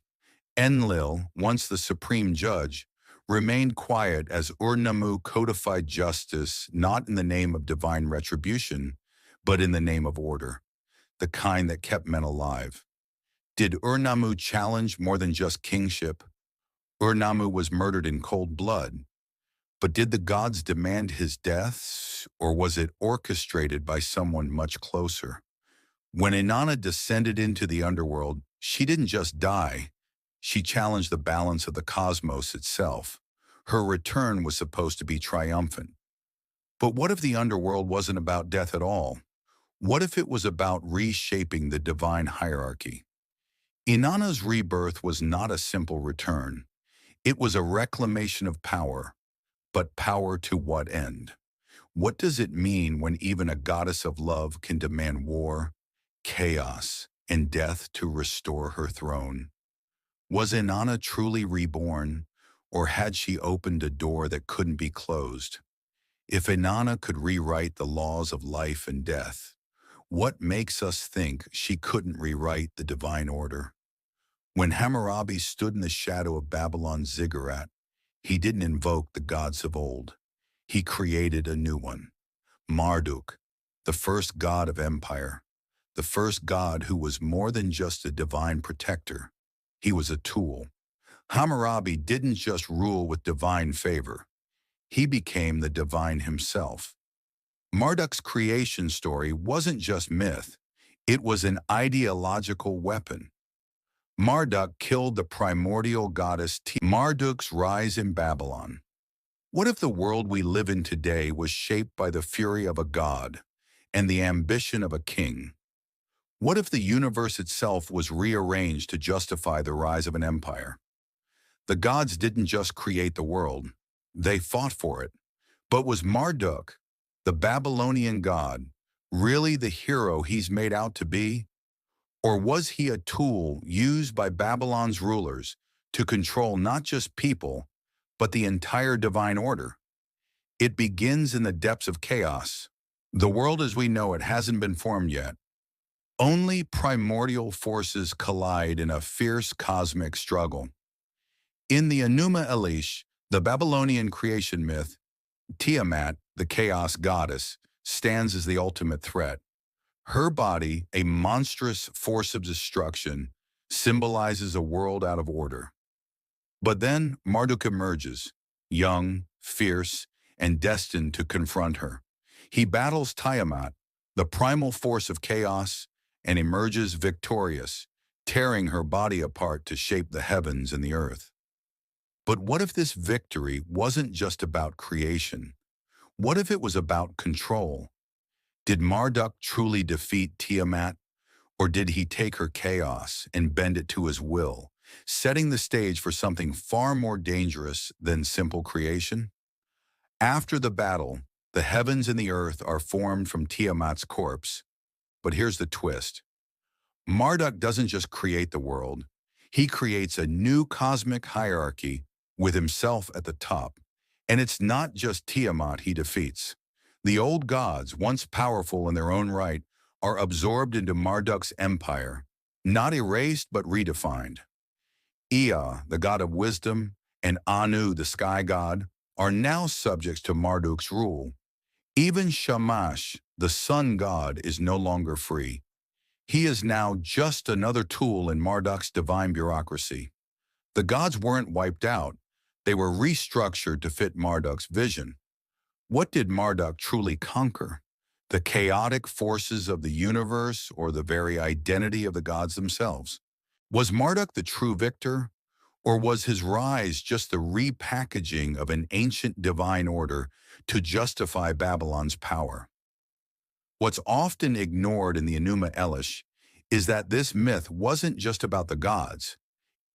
Enlil, once the supreme judge, remained quiet as Ur-Nammu codified justice not in the name of divine retribution, but in the name of order, the kind that kept men alive. Did Ur-Nammu challenge more than just kingship? Ur-Nammu was murdered in cold blood. But did the gods demand his death, or was it orchestrated by someone much closer? When Inanna descended into the underworld, she didn't just die. She challenged the balance of the cosmos itself. Her return was supposed to be triumphant. But what if the underworld wasn't about death at all? What if it was about reshaping the divine hierarchy? Inanna's rebirth was not a simple return. It was a reclamation of power. But power to what end? What does it mean when even a goddess of love can demand war, chaos, and death to restore her throne? Was Inanna truly reborn, or had she opened a door that couldn't be closed? If Inanna could rewrite the laws of life and death, what makes us think she couldn't rewrite the divine order? When Hammurabi stood in the shadow of Babylon's ziggurat, he didn't invoke the gods of old. He created a new one. Marduk, the first god of empire, the first god who was more than just a divine protector. He was a tool. Hammurabi didn't just rule with divine favor. He became the divine himself. Marduk's creation story wasn't just myth. It was an ideological weapon. Marduk killed the primordial goddess Marduk's rise in Babylon. What if the world we live in today was shaped by the fury of a god and the ambition of a king? What if the universe itself was rearranged to justify the rise of an empire? The gods didn't just create the world, they fought for it. But was Marduk, the Babylonian god, really the hero he's made out to be? Or was he a tool used by Babylon's rulers to control not just people, but the entire divine order? It begins in the depths of chaos. The world as we know it hasn't been formed yet. Only primordial forces collide in a fierce cosmic struggle. In the Enuma Elish, the Babylonian creation myth, Tiamat, the chaos goddess, stands as the ultimate threat. Her body, a monstrous force of destruction, symbolizes a world out of order. But then Marduk emerges, young, fierce, and destined to confront her. He battles Tiamat, the primal force of chaos, and emerges victorious, tearing her body apart to shape the heavens and the earth. But what if this victory wasn't just about creation? What if it was about control? Did Marduk truly defeat Tiamat, or did he take her chaos and bend it to his will, setting the stage for something far more dangerous than simple creation? After the battle, the heavens and the earth are formed from Tiamat's corpse. But here's the twist. Marduk doesn't just create the world. He creates a new cosmic hierarchy with himself at the top. And it's not just Tiamat he defeats. The old gods, once powerful in their own right, are absorbed into Marduk's empire, not erased but redefined. Ea, the god of wisdom, and Anu, the sky god, are now subjects to Marduk's rule. Even Shamash, the sun god, is no longer free. He is now just another tool in Marduk's divine bureaucracy. The gods weren't wiped out. They were restructured to fit Marduk's vision. What did Marduk truly conquer? The chaotic forces of the universe or the very identity of the gods themselves? Was Marduk the true victor, or was his rise just the repackaging of an ancient divine order to justify Babylon's power? What's often ignored in the Enuma Elish is that this myth wasn't just about the gods.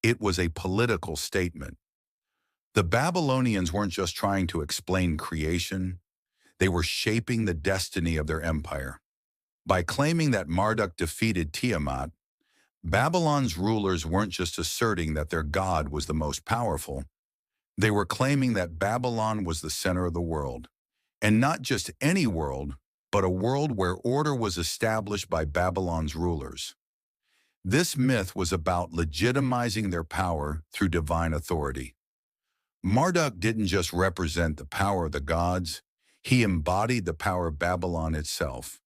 It was a political statement. The Babylonians weren't just trying to explain creation. They were shaping the destiny of their empire. By claiming that Marduk defeated Tiamat, Babylon's rulers weren't just asserting that their god was the most powerful. They were claiming that Babylon was the center of the world. And not just any world, but a world where order was established by Babylon's rulers. This myth was about legitimizing their power through divine authority. Marduk didn't just represent the power of the gods, he embodied the power of Babylon itself.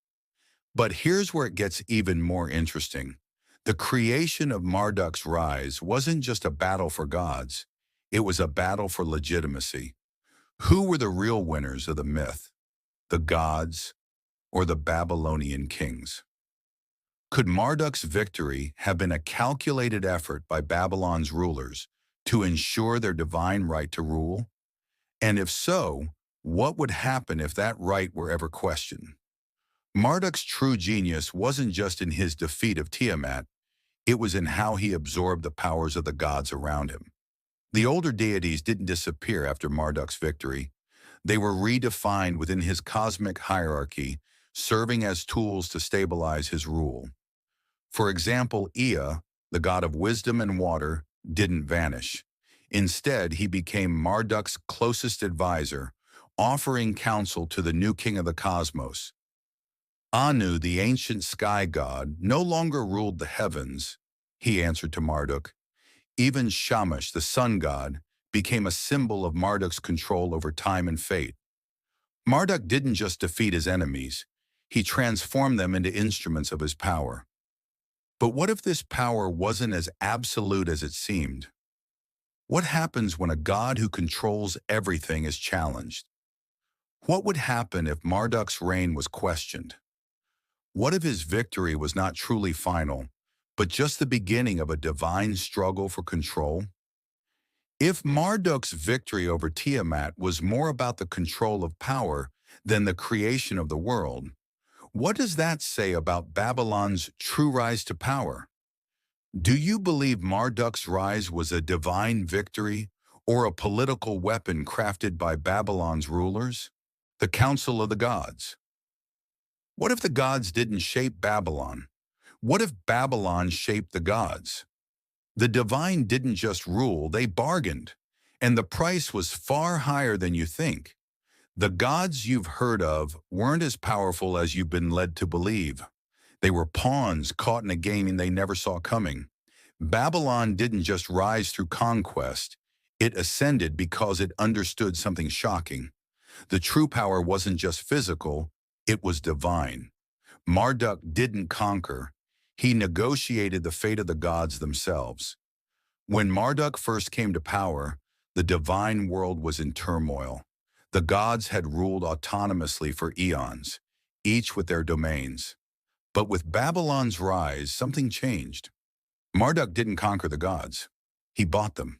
But here's where it gets even more interesting. The creation of Marduk's rise wasn't just a battle for gods, it was a battle for legitimacy. Who were the real winners of the myth? The gods or the Babylonian kings? Could Marduk's victory have been a calculated effort by Babylon's rulers to ensure their divine right to rule? And if so, what would happen if that right were ever questioned? Marduk's true genius wasn't just in his defeat of Tiamat, it was in how he absorbed the powers of the gods around him. The older deities didn't disappear after Marduk's victory. They were redefined within his cosmic hierarchy, serving as tools to stabilize his rule. For example, Ea, the god of wisdom and water, didn't vanish. Instead, he became Marduk's closest advisor, offering counsel to the new king of the cosmos. Anu, the ancient sky god, no longer ruled the heavens. He answered to Marduk. Even Shamash, the sun god, became a symbol of Marduk's control over time and fate. Marduk didn't just defeat his enemies, he transformed them into instruments of his power. But what if this power wasn't as absolute as it seemed? What happens when a god who controls everything is challenged? What would happen if Marduk's reign was questioned? What if his victory was not truly final, but just the beginning of a divine struggle for control? If Marduk's victory over Tiamat was more about the control of power than the creation of the world, what does that say about Babylon's true rise to power? Do you believe Marduk's rise was a divine victory or a political weapon crafted by Babylon's rulers? The Council of the Gods. What if the gods didn't shape Babylon? What if Babylon shaped the gods? The divine didn't just rule, they bargained. And the price was far higher than you think. The gods you've heard of weren't as powerful as you've been led to believe. They were pawns caught in a game they never saw coming. Babylon didn't just rise through conquest. It ascended because it understood something shocking. The true power wasn't just physical, it was divine. Marduk didn't conquer. He negotiated the fate of the gods themselves. When Marduk first came to power, the divine world was in turmoil. The gods had ruled autonomously for eons, each with their domains. But with Babylon's rise, something changed. Marduk didn't conquer the gods. He bought them.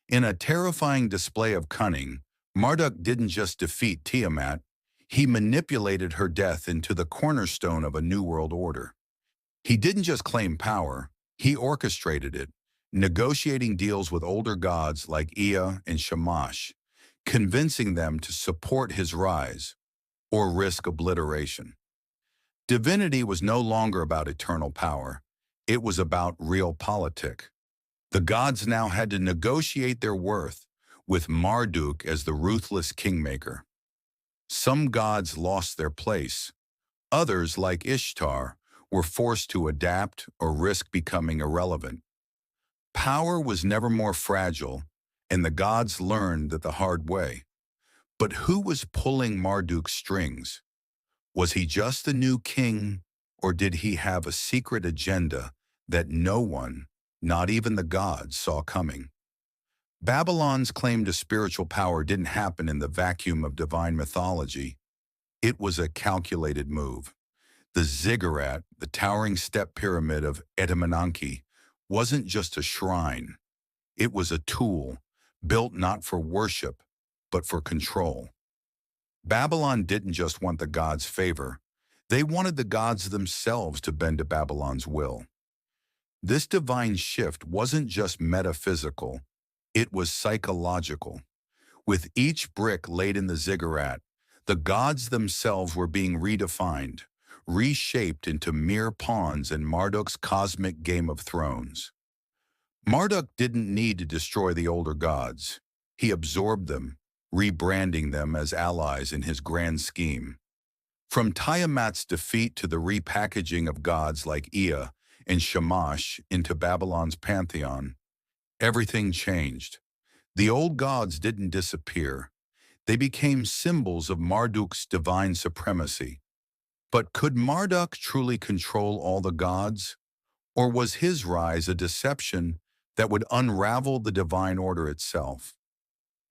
In a terrifying display of cunning, Marduk didn't just defeat Tiamat, he manipulated her death into the cornerstone of a new world order. He didn't just claim power, he orchestrated it, negotiating deals with older gods like Ea and Shamash, convincing them to support his rise or risk obliteration. Divinity was no longer about eternal power. It was about realpolitik. The gods now had to negotiate their worth, with Marduk as the ruthless kingmaker. Some gods lost their place. Others, like Ishtar, were forced to adapt or risk becoming irrelevant. Power was never more fragile, and the gods learned that the hard way. But who was pulling Marduk's strings? Was he just the new king, or did he have a secret agenda that no one, not even the gods, saw coming? Babylon's claim to spiritual power didn't happen in the vacuum of divine mythology. It was a calculated move. The ziggurat, the towering step pyramid of Enuma, wasn't just a shrine. It was a tool, built not for worship, but for control. Babylon didn't just want the gods' favor. They wanted the gods themselves to bend to Babylon's will. This divine shift wasn't just metaphysical, it was psychological. With each brick laid in the ziggurat, the gods themselves were being redefined, reshaped into mere pawns in Marduk's cosmic Game of Thrones. Marduk didn't need to destroy the older gods. He absorbed them, rebranding them as allies in his grand scheme. From Tiamat's defeat to the repackaging of gods like Ea and Shamash into Babylon's pantheon, everything changed. The old gods didn't disappear. They became symbols of Marduk's divine supremacy. But could Marduk truly control all the gods? Or was his rise a deception that would unravel the divine order itself?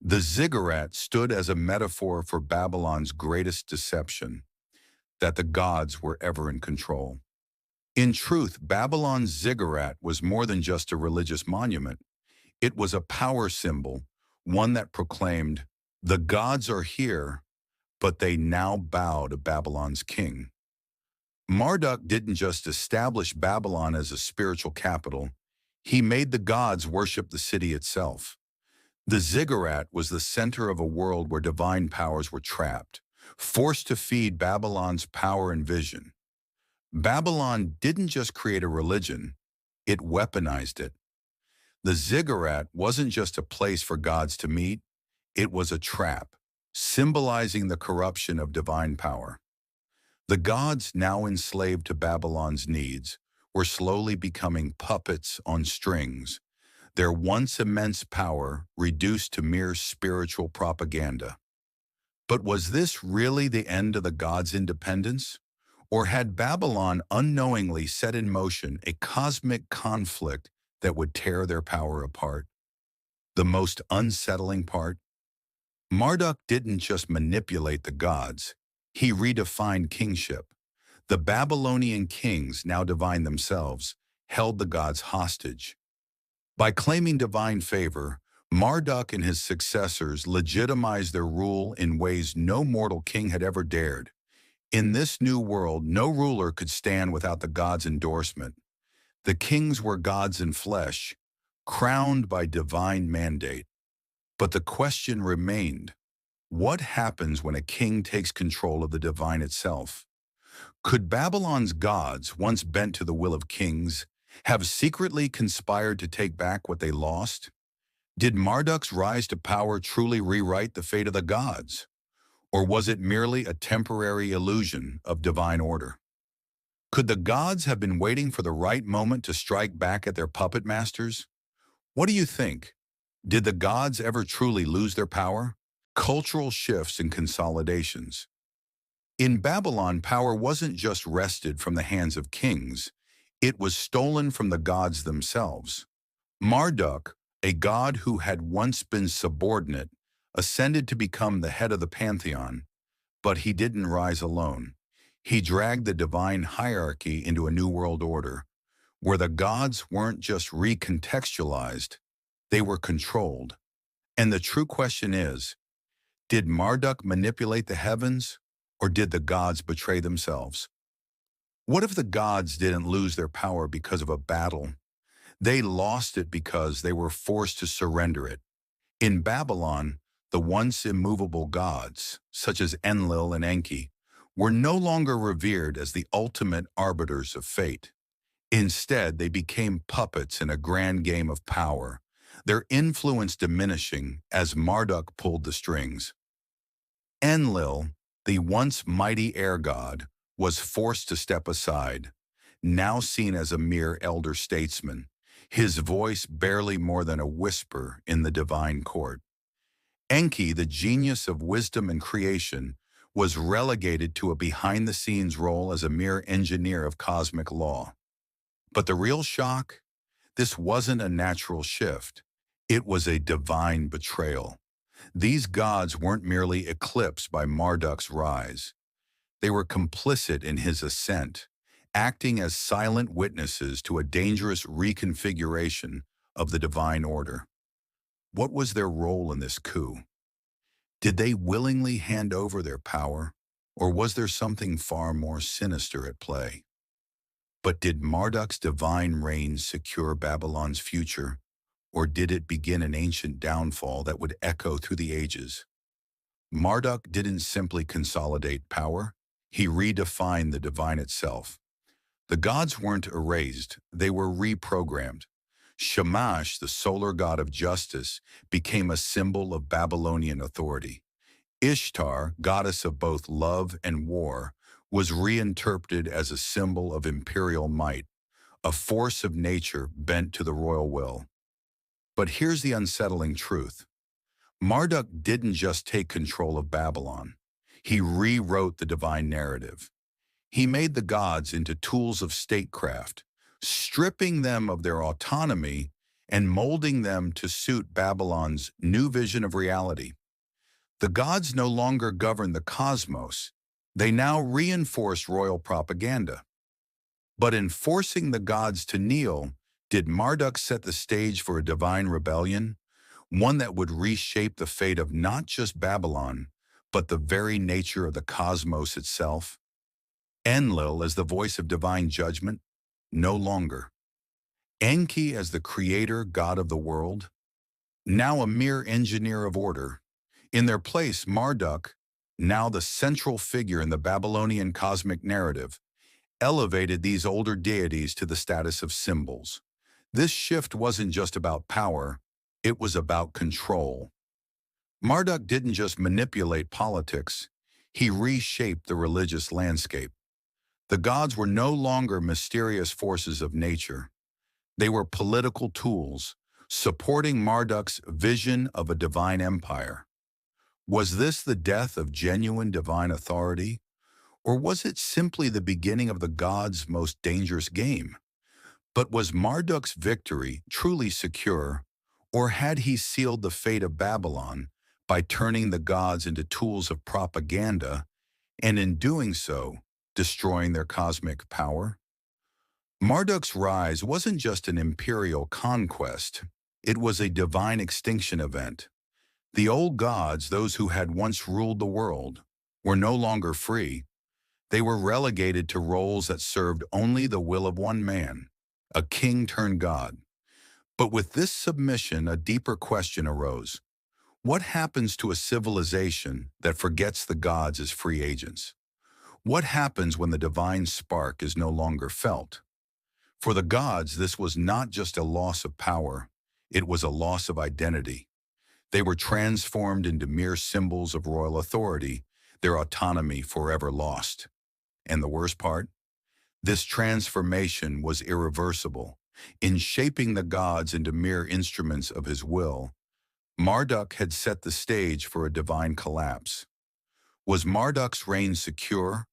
The ziggurat stood as a metaphor for Babylon's greatest deception, that the gods were ever in control. In truth, Babylon's ziggurat was more than just a religious monument. It was a power symbol, one that proclaimed, "The gods are here, but they now bow to Babylon's king." Marduk didn't just establish Babylon as a spiritual capital, he made the gods worship the city itself. The ziggurat was the center of a world where divine powers were trapped, forced to feed Babylon's power and vision. Babylon didn't just create a religion, it weaponized it. The ziggurat wasn't just a place for gods to meet, it was a trap, symbolizing the corruption of divine power. The gods, now enslaved to Babylon's needs, were slowly becoming puppets on strings, their once immense power reduced to mere spiritual propaganda. But was this really the end of the gods' independence? Or had Babylon unknowingly set in motion a cosmic conflict that would tear their power apart? The most unsettling part? Marduk didn't just manipulate the gods, he redefined kingship. The Babylonian kings, now divine themselves, held the gods hostage. By claiming divine favor, Marduk and his successors legitimized their rule in ways no mortal king had ever dared. In this new world, no ruler could stand without the gods' endorsement. The kings were gods in flesh, crowned by divine mandate. But the question remained, what happens when a king takes control of the divine itself? Could Babylon's gods, once bent to the will of kings, have secretly conspired to take back what they lost? Did Marduk's rise to power truly rewrite the fate of the gods? Or was it merely a temporary illusion of divine order? Could the gods have been waiting for the right moment to strike back at their puppet masters? What do you think? Did the gods ever truly lose their power? Cultural shifts and consolidations. In Babylon, power wasn't just wrested from the hands of kings, it was stolen from the gods themselves. Marduk, a god who had once been subordinate, ascended to become the head of the pantheon, but he didn't rise alone. He dragged the divine hierarchy into a new world order, where the gods weren't just recontextualized, they were controlled. And the true question is, did Marduk manipulate the heavens, or did the gods betray themselves? What if the gods didn't lose their power because of a battle? They lost it because they were forced to surrender it. In Babylon, the once immovable gods, such as Enlil and Enki, were no longer revered as the ultimate arbiters of fate. Instead, they became puppets in a grand game of power. their influence diminishing as Marduk pulled the strings. Enlil, the once mighty air god, was forced to step aside, now seen as a mere elder statesman, his voice barely more than a whisper in the divine court. Enki, the genius of wisdom and creation, was relegated to a behind-the-scenes role as a mere engineer of cosmic law. But the real shock? This wasn't a natural shift. It was a divine betrayal. These gods weren't merely eclipsed by Marduk's rise. They were complicit in his ascent, acting as silent witnesses to a dangerous reconfiguration of the divine order. What was their role in this coup? Did they willingly hand over their power, or was there something far more sinister at play? But did Marduk's divine reign secure Babylon's future, or did it begin an ancient downfall that would echo through the ages? Marduk didn't simply consolidate power, he redefined the divine itself. The gods weren't erased, they were reprogrammed. Shamash, the solar god of justice, became a symbol of Babylonian authority. Ishtar, goddess of both love and war, was reinterpreted as a symbol of imperial might, a force of nature bent to the royal will. But here's the unsettling truth. Marduk didn't just take control of Babylon. He rewrote the divine narrative. He made the gods into tools of statecraft, stripping them of their autonomy and molding them to suit Babylon's new vision of reality. The gods no longer governed the cosmos. They now reinforced royal propaganda. But in forcing the gods to kneel, did Marduk set the stage for a divine rebellion, one that would reshape the fate of not just Babylon, but the very nature of the cosmos itself? Enlil as the voice of divine judgment? No longer. Enki as the creator god of the world? Now a mere engineer of order. In their place, Marduk, now the central figure in the Babylonian cosmic narrative, elevated these older deities to the status of symbols. This shift wasn't just about power, it was about control. Marduk didn't just manipulate politics, he reshaped the religious landscape. The gods were no longer mysterious forces of nature. They were political tools, supporting Marduk's vision of a divine empire. Was this the death of genuine divine authority? Or was it simply the beginning of the gods' most dangerous game? But was Marduk's victory truly secure, or had he sealed the fate of Babylon by turning the gods into tools of propaganda, and in doing so, destroying their cosmic power? Marduk's rise wasn't just an imperial conquest, it was a divine extinction event. The old gods, those who had once ruled the world, were no longer free. They were relegated to roles that served only the will of one man, a king turned god. But with this submission, a deeper question arose. What happens to a civilization that forgets the gods as free agents? What happens when the divine spark is no longer felt? For the gods, this was not just a loss of power, it was a loss of identity. They were transformed into mere symbols of royal authority, their autonomy forever lost. And the worst part? This transformation was irreversible. In shaping the gods into mere instruments of his will, Marduk had set the stage for a divine collapse. Was Marduk's reign secure,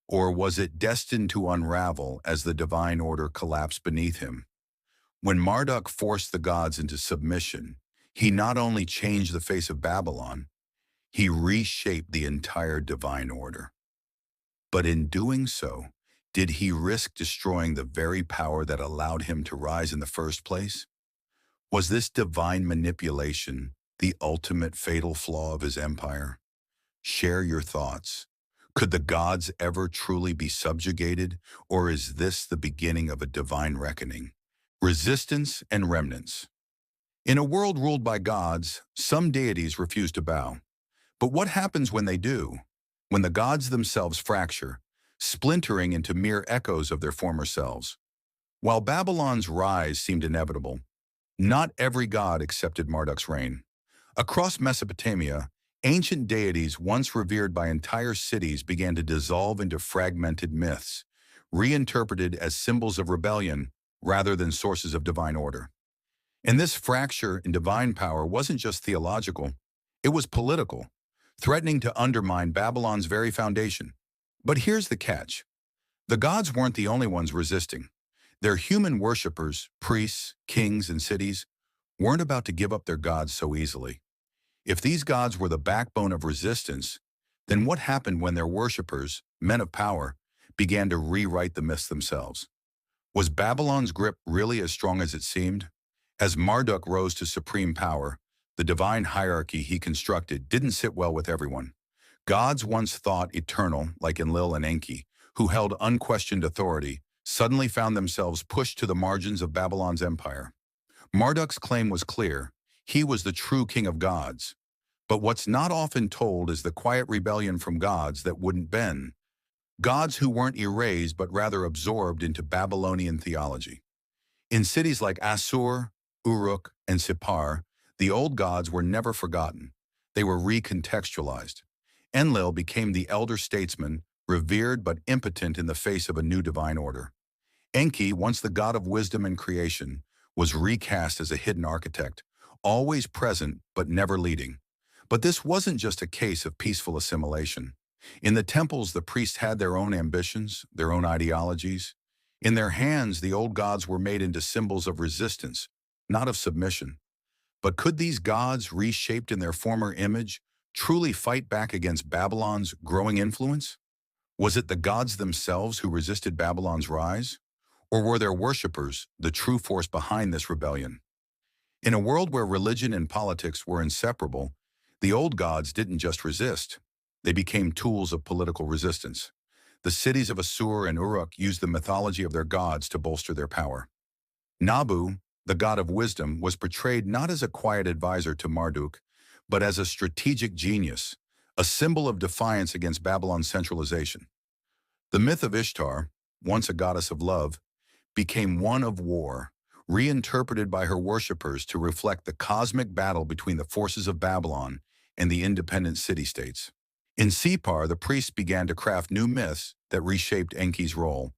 or was it destined to unravel as the divine order collapsed beneath him? When Marduk forced the gods into submission, he not only changed the face of Babylon, he reshaped the entire divine order. But in doing so, did he risk destroying the very power that allowed him to rise in the first place? Was this divine manipulation the ultimate fatal flaw of his empire? Share your thoughts. Could the gods ever truly be subjugated, or is this the beginning of a divine reckoning? Resistance and remnants. In a world ruled by gods, some deities refuse to bow. But what happens when they do? When the gods themselves fracture, splintering into mere echoes of their former selves? While Babylon's rise seemed inevitable, Not every god accepted Marduk's reign. Across Mesopotamia, ancient deities once revered by entire cities began to dissolve into fragmented myths, reinterpreted as symbols of rebellion rather than sources of divine order. And this fracture in divine power wasn't just theological, it was political, threatening to undermine Babylon's very foundation. But here's the catch. The gods weren't the only ones resisting. Their human worshippers, priests, kings, and cities, weren't about to give up their gods so easily. If these gods were the backbone of resistance, then what happened when their worshippers, men of power, began to rewrite the myths themselves? Was Babylon's grip really as strong as it seemed? As Marduk rose to supreme power, the divine hierarchy he constructed didn't sit well with everyone. Gods once thought eternal, like Enlil and Enki, who held unquestioned authority, suddenly found themselves pushed to the margins of Babylon's empire. Marduk's claim was clear. He was the true king of gods. But what's not often told is the quiet rebellion from gods that wouldn't bend. Gods who weren't erased but rather absorbed into Babylonian theology. In cities like Assur, Uruk, and Sippar, the old gods were never forgotten. They were recontextualized. Enlil became the elder statesman, revered but impotent in the face of a new divine order. Enki, once the god of wisdom and creation, was recast as a hidden architect, always present but never leading. But this wasn't just a case of peaceful assimilation. In the temples, the priests had their own ambitions, their own ideologies. In their hands, the old gods were made into symbols of resistance, not of submission. But could these gods, reshaped in their former image, truly fight back against Babylon's growing influence? Was it the gods themselves who resisted Babylon's rise? Or were their worshippers the true force behind this rebellion? In a world where religion and politics were inseparable, the old gods didn't just resist. They became tools of political resistance. The cities of Assur and Uruk used the mythology of their gods to bolster their power. Nabu, the god of wisdom, was portrayed not as a quiet advisor to Marduk, but as a strategic genius, a symbol of defiance against Babylon's centralization. The myth of Ishtar, once a goddess of love, became one of war, reinterpreted by her worshippers to reflect the cosmic battle between the forces of Babylon and the independent city-states. In Sippar, the priests began to craft new myths that reshaped Enki's role,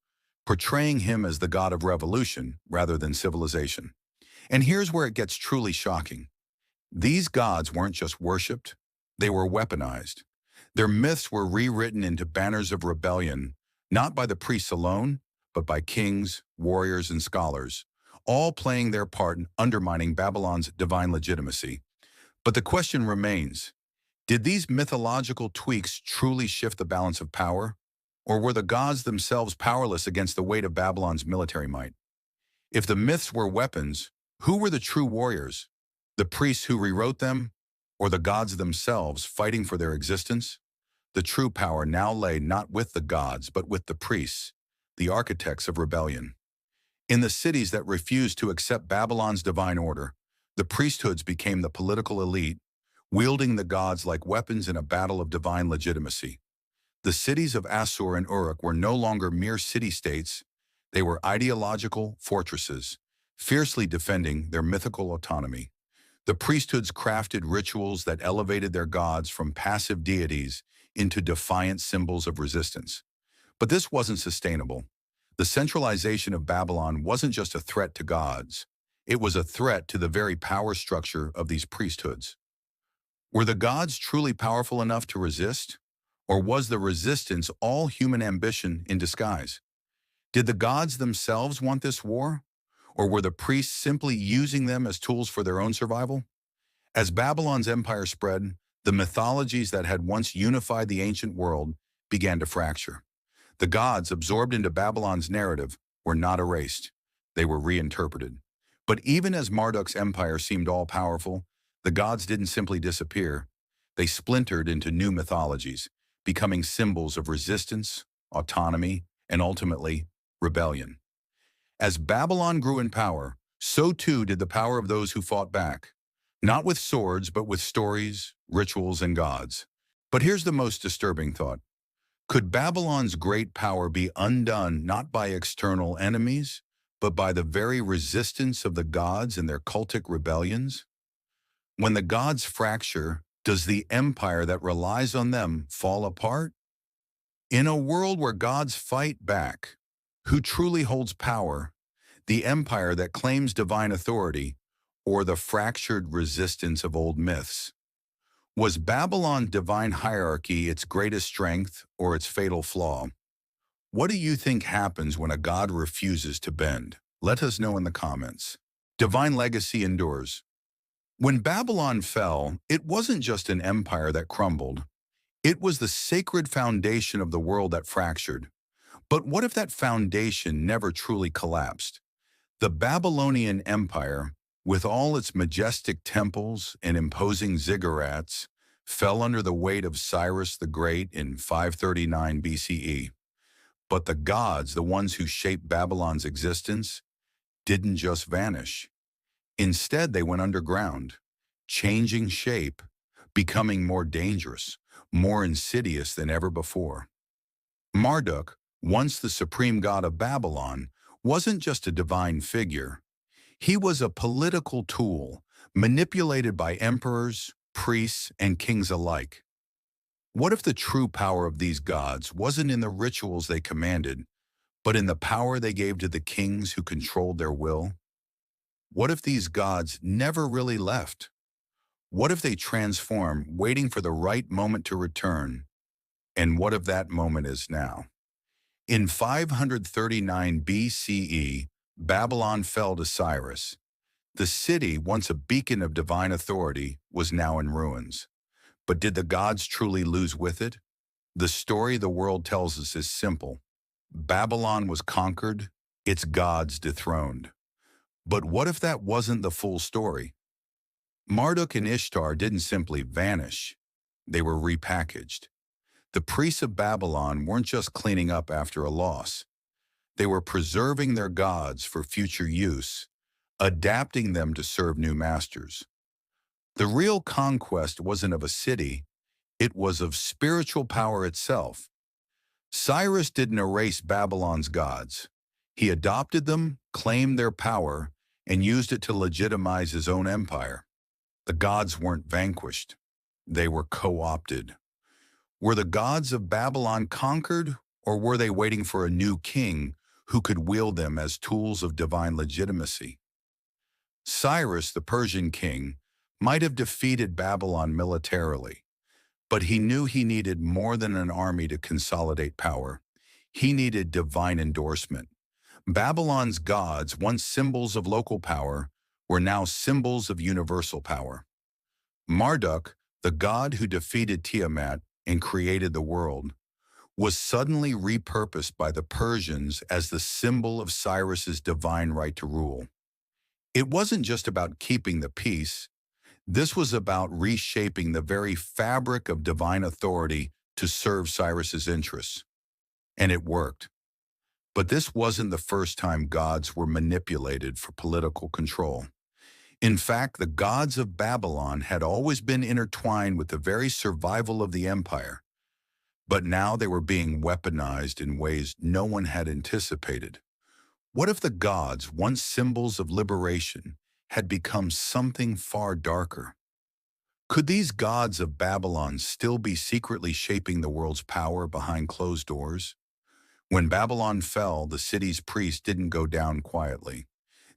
portraying him as the god of revolution rather than civilization. And here's where it gets truly shocking. These gods weren't just worshipped, they were weaponized. Their myths were rewritten into banners of rebellion, not by the priests alone, but by kings, warriors, and scholars, all playing their part in undermining Babylon's divine legitimacy. But the question remains, did these mythological tweaks truly shift the balance of power? Or were the gods themselves powerless against the weight of Babylon's military might? If the myths were weapons, who were the true warriors? The priests who rewrote them? Or the gods themselves fighting for their existence? The true power now lay not with the gods, but with the priests, the architects of rebellion. In the cities that refused to accept Babylon's divine order, the priesthoods became the political elite, wielding the gods like weapons in a battle of divine legitimacy. The cities of Assur and Uruk were no longer mere city-states, they were ideological fortresses, fiercely defending their mythical autonomy. The priesthoods crafted rituals that elevated their gods from passive deities into defiant symbols of resistance. But this wasn't sustainable. The centralization of Babylon wasn't just a threat to gods, it was a threat to the very power structure of these priesthoods. Were the gods truly powerful enough to resist? Or was the resistance all human ambition in disguise? Did the gods themselves want this war? Or were the priests simply using them as tools for their own survival? As Babylon's empire spread, the mythologies that had once unified the ancient world began to fracture. The gods absorbed into Babylon's narrative were not erased. They were reinterpreted. But even as Marduk's empire seemed all-powerful, the gods didn't simply disappear. They splintered into new mythologies, becoming symbols of resistance, autonomy, and ultimately, rebellion. As Babylon grew in power, so too did the power of those who fought back. Not with swords, but with stories, rituals, and gods. But here's the most disturbing thought. Could Babylon's great power be undone not by external enemies, but by the very resistance of the gods and their cultic rebellions? When the gods fracture, does the empire that relies on them fall apart? In a world where gods fight back, who truly holds power, the empire that claims divine authority, or the fractured resistance of old myths? Was Babylon's divine hierarchy its greatest strength or its fatal flaw? What do you think happens when a god refuses to bend? Let us know in the comments. Divine legacy endures. When Babylon fell, it wasn't just an empire that crumbled. It was the sacred foundation of the world that fractured. But what if that foundation never truly collapsed? The Babylonian Empire, with all its majestic temples and imposing ziggurats, fell under the weight of Cyrus the Great in 539 BCE. But the gods, the ones who shaped Babylon's existence, didn't just vanish. Instead, they went underground, changing shape, becoming more dangerous, more insidious than ever before. Marduk, once the supreme god of Babylon, wasn't just a divine figure. He was a political tool, manipulated by emperors, priests, and kings alike. What if the true power of these gods wasn't in the rituals they commanded, but in the power they gave to the kings who controlled their will? What if these gods never really left? What if they transform, waiting for the right moment to return? And what if that moment is now? In 539 BCE, Babylon fell to Cyrus. The city, once a beacon of divine authority, was now in ruins. But did the gods truly lose with it? The story the world tells us is simple. Babylon was conquered, its gods dethroned. But what if that wasn't the full story? Marduk and Ishtar didn't simply vanish. They were repackaged. The priests of Babylon weren't just cleaning up after a loss. They were preserving their gods for future use, adapting them to serve new masters. The real conquest wasn't of a city, it was of spiritual power itself. Cyrus didn't erase Babylon's gods. He adopted them, claimed their power, and used it to legitimize his own empire. The gods weren't vanquished. They were co-opted. Were the gods of Babylon conquered, or were they waiting for a new king who could wield them as tools of divine legitimacy? Cyrus, the Persian king, might have defeated Babylon militarily, but he knew he needed more than an army to consolidate power. He needed divine endorsement. Babylon's gods, once symbols of local power, were now symbols of universal power. Marduk, the god who defeated Tiamat and created the world, was suddenly repurposed by the Persians as the symbol of Cyrus's divine right to rule. It wasn't just about keeping the peace. This was about reshaping the very fabric of divine authority to serve Cyrus's interests. And it worked. But this wasn't the first time gods were manipulated for political control. In fact, the gods of Babylon had always been intertwined with the very survival of the empire. But now they were being weaponized in ways no one had anticipated. What if the gods, once symbols of liberation, had become something far darker? Could these gods of Babylon still be secretly shaping the world's power behind closed doors? When Babylon fell, the city's priests didn't go down quietly.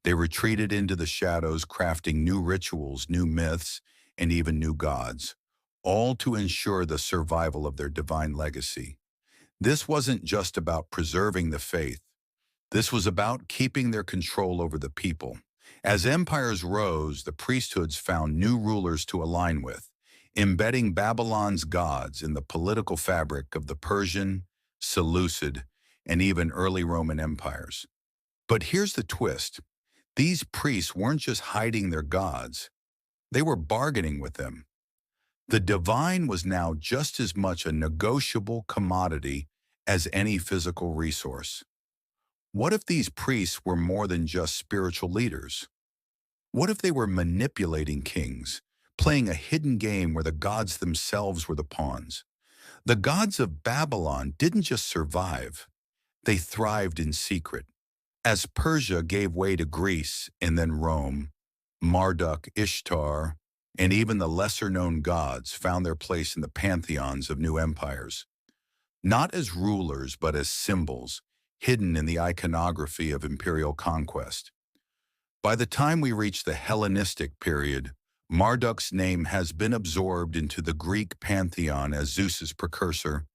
They retreated into the shadows, crafting new rituals, new myths, and even new gods, all to ensure the survival of their divine legacy. This wasn't just about preserving the faith. This was about keeping their control over the people. As empires rose, the priesthoods found new rulers to align with, embedding Babylon's gods in the political fabric of the Persian, Seleucid, and even early Roman empires. But here's the twist. These priests weren't just hiding their gods. They were bargaining with them. The divine was now just as much a negotiable commodity as any physical resource. What if these priests were more than just spiritual leaders? What if they were manipulating kings, playing a hidden game where the gods themselves were the pawns? The gods of Babylon didn't just survive. They thrived in secret. As Persia gave way to Greece and then Rome, Marduk, Ishtar, and even the lesser-known gods found their place in the pantheons of new empires, not as rulers but as symbols, hidden in the iconography of imperial conquest. By the time we reach the Hellenistic period, Marduk's name has been absorbed into the Greek pantheon as Zeus's precursor,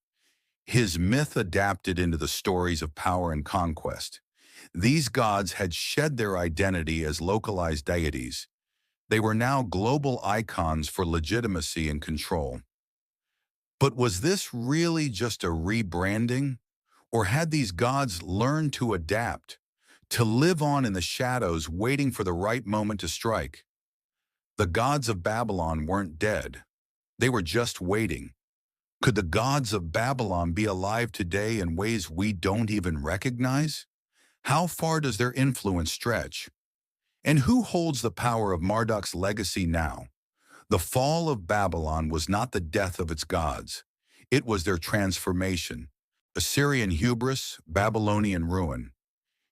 his myth adapted into the stories of power and conquest. These gods had shed their identity as localized deities. They were now global icons for legitimacy and control. But was this really just a rebranding? Or had these gods learned to adapt, to live on in the shadows waiting for the right moment to strike? The gods of Babylon weren't dead. They were just waiting. Could the gods of Babylon be alive today in ways we don't even recognize? How far does their influence stretch? And who holds the power of Marduk's legacy now? The fall of Babylon was not the death of its gods. It was their transformation. Assyrian hubris, Babylonian ruin.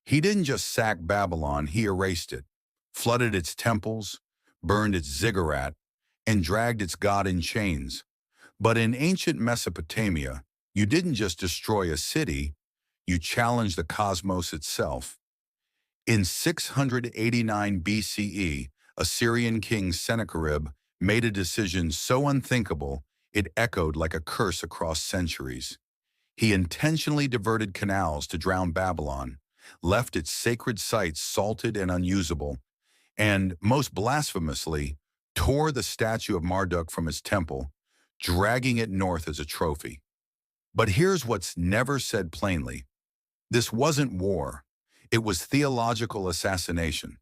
He didn't just sack Babylon, he erased it, flooded its temples, burned its ziggurat, and dragged its god in chains. But in ancient Mesopotamia, you didn't just destroy a city, you challenged the cosmos itself. In 689 BCE, Assyrian king Sennacherib made a decision so unthinkable it echoed like a curse across centuries. He intentionally diverted canals to drown Babylon, left its sacred sites salted and unusable, and, most blasphemously, tore the statue of Marduk from its temple, dragging it north as a trophy. But here's what's never said plainly. This wasn't war. It was theological assassination.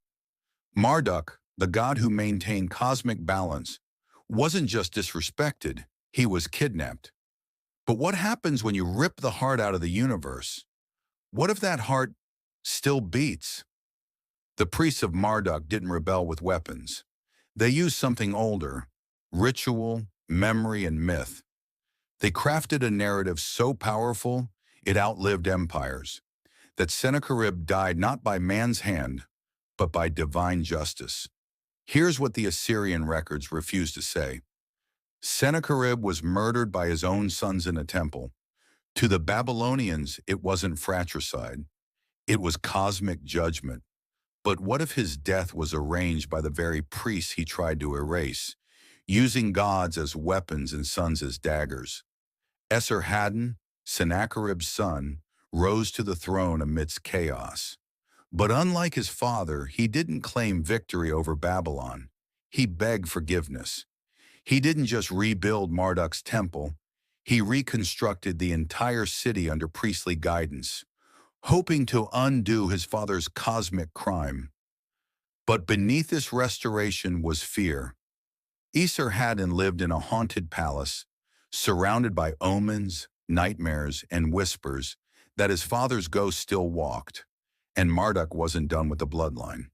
Marduk, the god who maintained cosmic balance, wasn't just disrespected, he was kidnapped. But what happens when you rip the heart out of the universe? What if that heart still beats? The priests of Marduk didn't rebel with weapons. They used something older, ritual, memory, and myth. They crafted a narrative so powerful it outlived empires, that Sennacherib died not by man's hand, but by divine justice. Here's what the Assyrian records refuse to say. Sennacherib was murdered by his own sons in a temple. To the Babylonians, it wasn't fratricide. It was cosmic judgment. But what if his death was arranged by the very priests he tried to erase, using gods as weapons and sons as daggers? Esarhaddon, Sennacherib's son, rose to the throne amidst chaos. But unlike his father, he didn't claim victory over Babylon. He begged forgiveness. He didn't just rebuild Marduk's temple, he reconstructed the entire city under priestly guidance, hoping to undo his father's cosmic crime. But beneath this restoration was fear. Esarhaddon lived in a haunted palace, surrounded by omens, nightmares, and whispers that his father's ghost still walked, and Marduk wasn't done with the bloodline.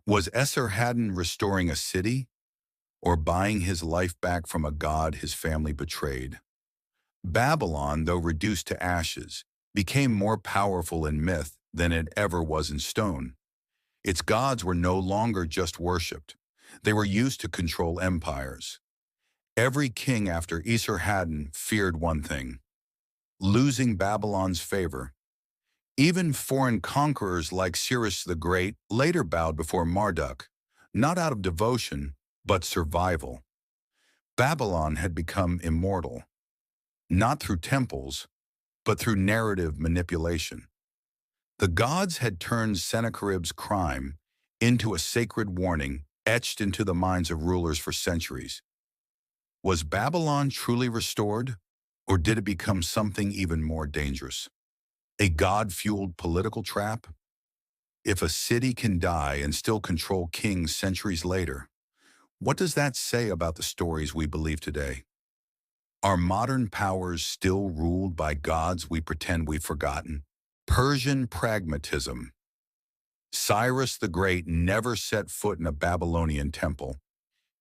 Was Esarhaddon restoring a city, or buying his life back from a god his family betrayed? Babylon, though reduced to ashes, became more powerful in myth than it ever was in stone. Its gods were no longer just worshipped. They were used to control empires. Every king after Esarhaddon feared one thing: losing Babylon's favor. Even foreign conquerors like Cyrus the Great later bowed before Marduk, not out of devotion, but survival. Babylon had become immortal, not through temples, but through narrative manipulation. The gods had turned Sennacherib's crime into a sacred warning etched into the minds of rulers for centuries. Was Babylon truly restored, or did it become something even more dangerous? A god-fueled political trap? If a city can die and still control kings centuries later, what does that say about the stories we believe today? Are modern powers still ruled by gods we pretend we've forgotten? Persian pragmatism. Cyrus the Great never set foot in a Babylonian temple,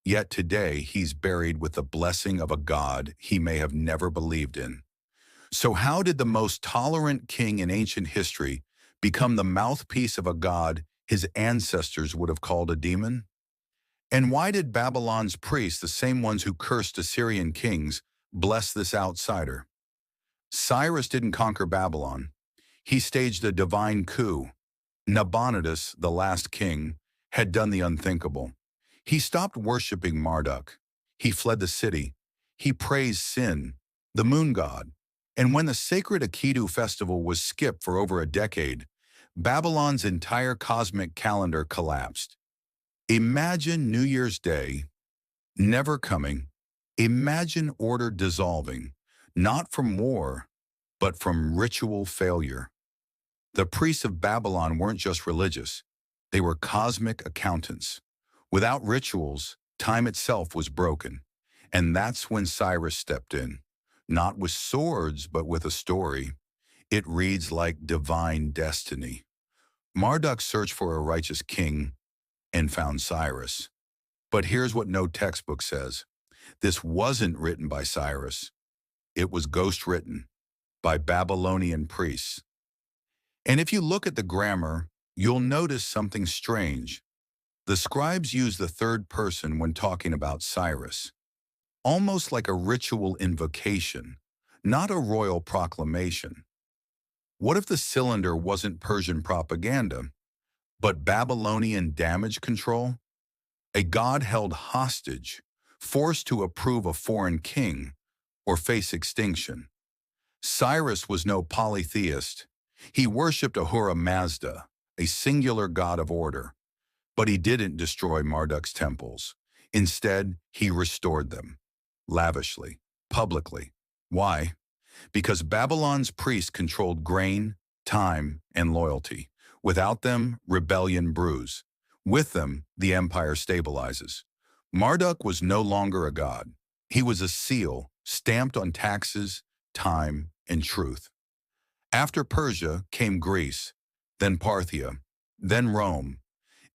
yet today he's buried with the blessing of a god he may have never believed in. So how did the most tolerant king in ancient history become the mouthpiece of a god his ancestors would have called a demon? And why did Babylon's priests, the same ones who cursed Assyrian kings, bless this outsider? Cyrus didn't conquer Babylon. He staged a divine coup. Nabonidus, the last king, had done the unthinkable. He stopped worshiping Marduk. He fled the city. He praised Sin, the moon god. And when the sacred Akitu festival was skipped for over a decade, Babylon's entire cosmic calendar collapsed. Imagine New Year's Day never coming. Imagine order dissolving, not from war, but from ritual failure. The priests of Babylon weren't just religious. They were cosmic accountants. Without rituals, time itself was broken. And that's when Cyrus stepped in. Not with swords, but with a story. It reads like divine destiny. Marduk searched for a righteous king and found Cyrus. But here's what no textbook says. This wasn't written by Cyrus. It was ghost-written by Babylonian priests. And if you look at the grammar, you'll notice something strange. The scribes use the third person when talking about Cyrus, almost like a ritual invocation, not a royal proclamation. What if the cylinder wasn't Persian propaganda, but Babylonian damage control? A god held hostage, forced to approve a foreign king or face extinction. Cyrus was no polytheist. He worshipped Ahura Mazda, a singular god of order. But he didn't destroy Marduk's temples. Instead, he restored them, lavishly, publicly. Why? Because Babylon's priests controlled grain, time, and loyalty. Without them, rebellion brews. With them, the empire stabilizes. Marduk was no longer a god. He was a seal stamped on taxes, time, and truth. After Persia came Greece, then Parthia, then Rome,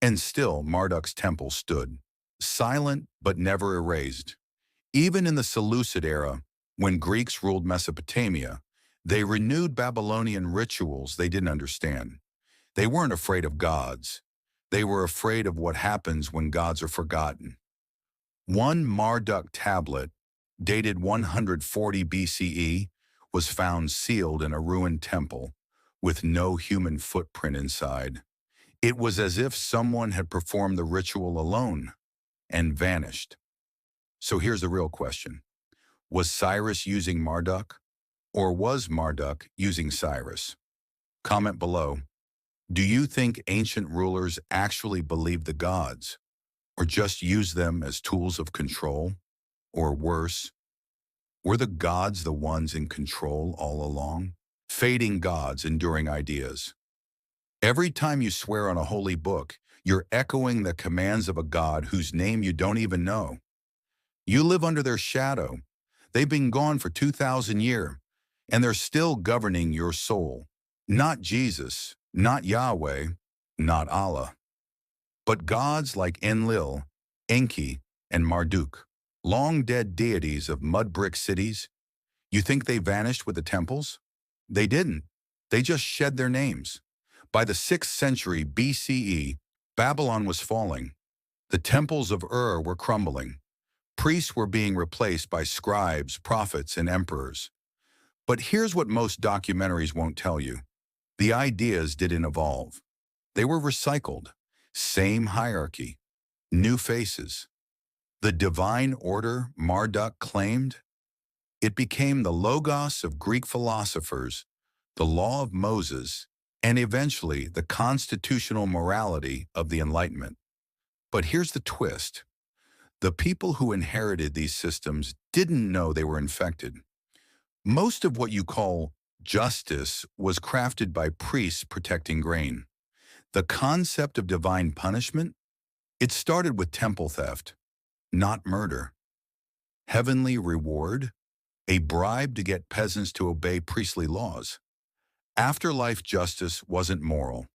and still Marduk's temple stood, silent but never erased. Even in the Seleucid era, when Greeks ruled Mesopotamia, they renewed Babylonian rituals they didn't understand. They weren't afraid of gods. They were afraid of what happens when gods are forgotten. One Marduk tablet, dated 140 BCE, was found sealed in a ruined temple, with no human footprint inside. It was as if someone had performed the ritual alone and vanished. So here's the real question. Was Cyrus using Marduk, or was Marduk using Cyrus? Comment below. Do you think ancient rulers actually believed the gods, or just used them as tools of control? Or worse, were the gods the ones in control all along? Fading gods, enduring ideas. Every time you swear on a holy book, you're echoing the commands of a god whose name you don't even know. You live under their shadow. They've been gone for 2,000 years, and they're still governing your soul. Not Jesus, not Yahweh, not Allah, but gods like Enlil, Enki, and Marduk, long-dead deities of mud-brick cities. You think they vanished with the temples? They didn't. They just shed their names. By the 6th century BCE, Babylon was falling. The temples of Ur were crumbling. Priests were being replaced by scribes, prophets, and emperors. But here's what most documentaries won't tell you. The ideas didn't evolve. They were recycled. Same hierarchy. New faces. The divine order Marduk claimed? It became the logos of Greek philosophers, the law of Moses, and eventually the constitutional morality of the Enlightenment. But here's the twist. The people who inherited these systems didn't know they were infected. Most of what you call justice was crafted by priests protecting grain. The concept of divine punishment? It started with temple theft, not murder. Heavenly reward? A bribe to get peasants to obey priestly laws. Afterlife justice wasn't moral.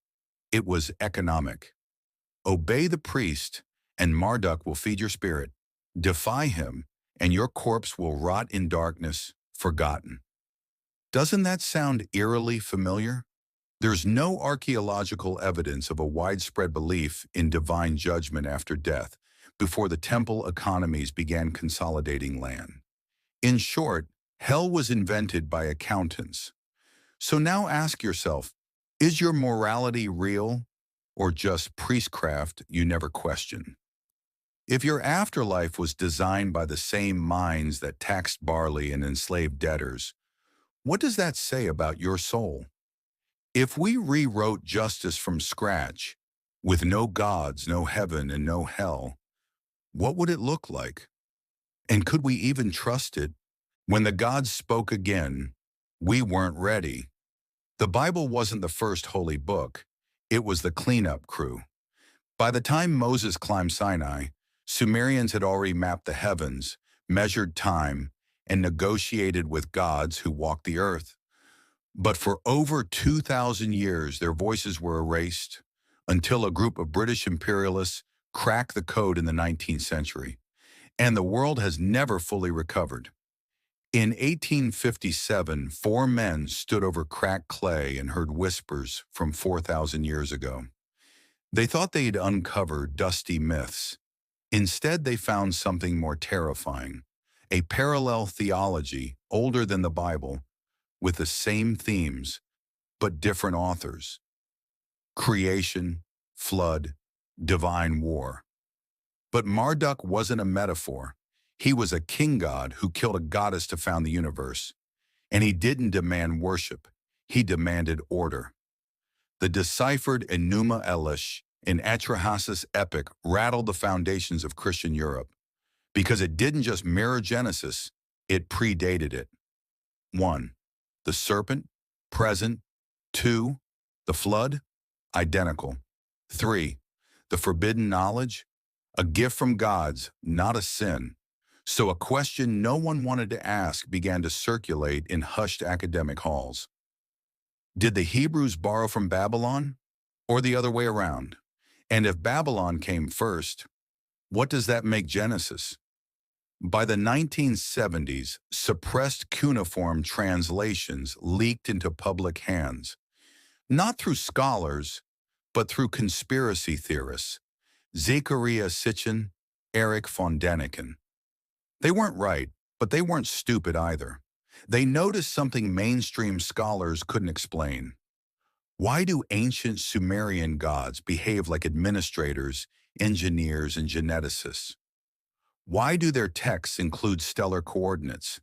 It was economic. Obey the priest, and Marduk will feed your spirit. Defy him, and your corpse will rot in darkness, forgotten. Doesn't that sound eerily familiar? There's no archaeological evidence of a widespread belief in divine judgment after death before the temple economies began consolidating land. In short, hell was invented by accountants. So now ask yourself, is your morality real or just priestcraft you never question? If your afterlife was designed by the same minds that taxed barley and enslaved debtors, what does that say about your soul? If we rewrote justice from scratch, with no gods, no heaven, and no hell, what would it look like? And could we even trust it? When the gods spoke again, we weren't ready. The Bible wasn't the first holy book. It was the cleanup crew. By the time Moses climbed Sinai, Sumerians had already mapped the heavens, measured time, and negotiated with gods who walked the earth. But for over 2,000 years, their voices were erased until a group of British imperialists cracked the code in the 19th century. And the world has never fully recovered. In 1857, four men stood over cracked clay and heard whispers from 4,000 years ago. They thought they'd uncovered dusty myths. Instead, they found something more terrifying, a parallel theology older than the Bible, with the same themes, but different authors. Creation, flood, divine war. But Marduk wasn't a metaphor. He was a king god who killed a goddess to found the universe. And he didn't demand worship. He demanded order. The deciphered Enuma Elish in Atrahasis epic rattled the foundations of Christian Europe because it didn't just mirror Genesis, it predated it. 1. The serpent, present. 2. The flood, identical. 3. The forbidden knowledge, a gift from gods, not a sin. So a question no one wanted to ask began to circulate in hushed academic halls. Did the Hebrews borrow from Babylon, or the other way around? And if Babylon came first, what does that make Genesis? By the 1970s, suppressed cuneiform translations leaked into public hands, not through scholars, but through conspiracy theorists, Zechariah Sitchin, Erich von Däniken. They weren't right, but they weren't stupid either. They noticed something mainstream scholars couldn't explain. Why do ancient Sumerian gods behave like administrators, engineers, and geneticists? Why do their texts include stellar coordinates?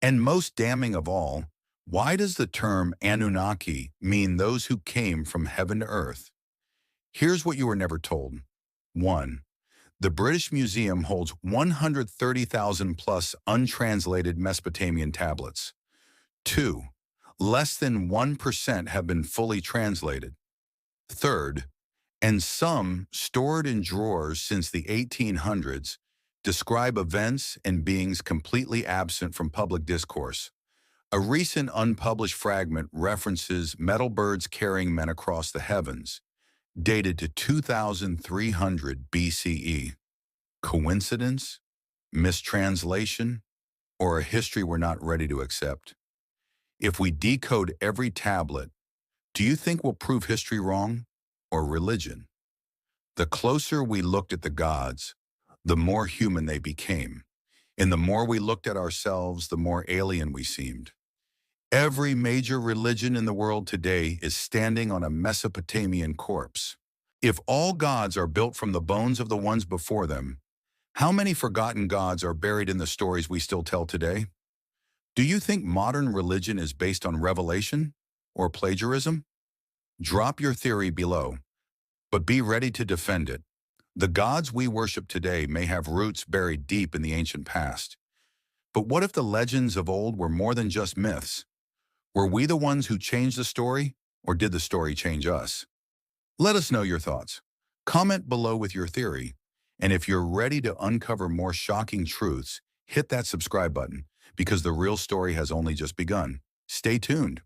And most damning of all, why does the term Anunnaki mean those who came from heaven to earth? Here's what you were never told. 1. The British Museum holds 130,000 plus untranslated Mesopotamian tablets. 2. Less than 1% have been fully translated. 3rd, and some stored in drawers since the 1800s, describe events and beings completely absent from public discourse. A recent unpublished fragment references metal birds carrying men across the heavens, dated to 2300 BCE. Coincidence? Mistranslation? Or a history we're not ready to accept? If we decode every tablet, do you think we'll prove history wrong or religion? The closer we looked at the gods, the more human they became. And the more we looked at ourselves, the more alien we seemed. Every major religion in the world today is standing on a Mesopotamian corpse. If all gods are built from the bones of the ones before them, how many forgotten gods are buried in the stories we still tell today? Do you think modern religion is based on revelation or plagiarism? Drop your theory below, but be ready to defend it. The gods we worship today may have roots buried deep in the ancient past. But what if the legends of old were more than just myths? Were we the ones who changed the story, or did the story change us? Let us know your thoughts. Comment below with your theory. And if you're ready to uncover more shocking truths, hit that subscribe button, because the real story has only just begun. Stay tuned.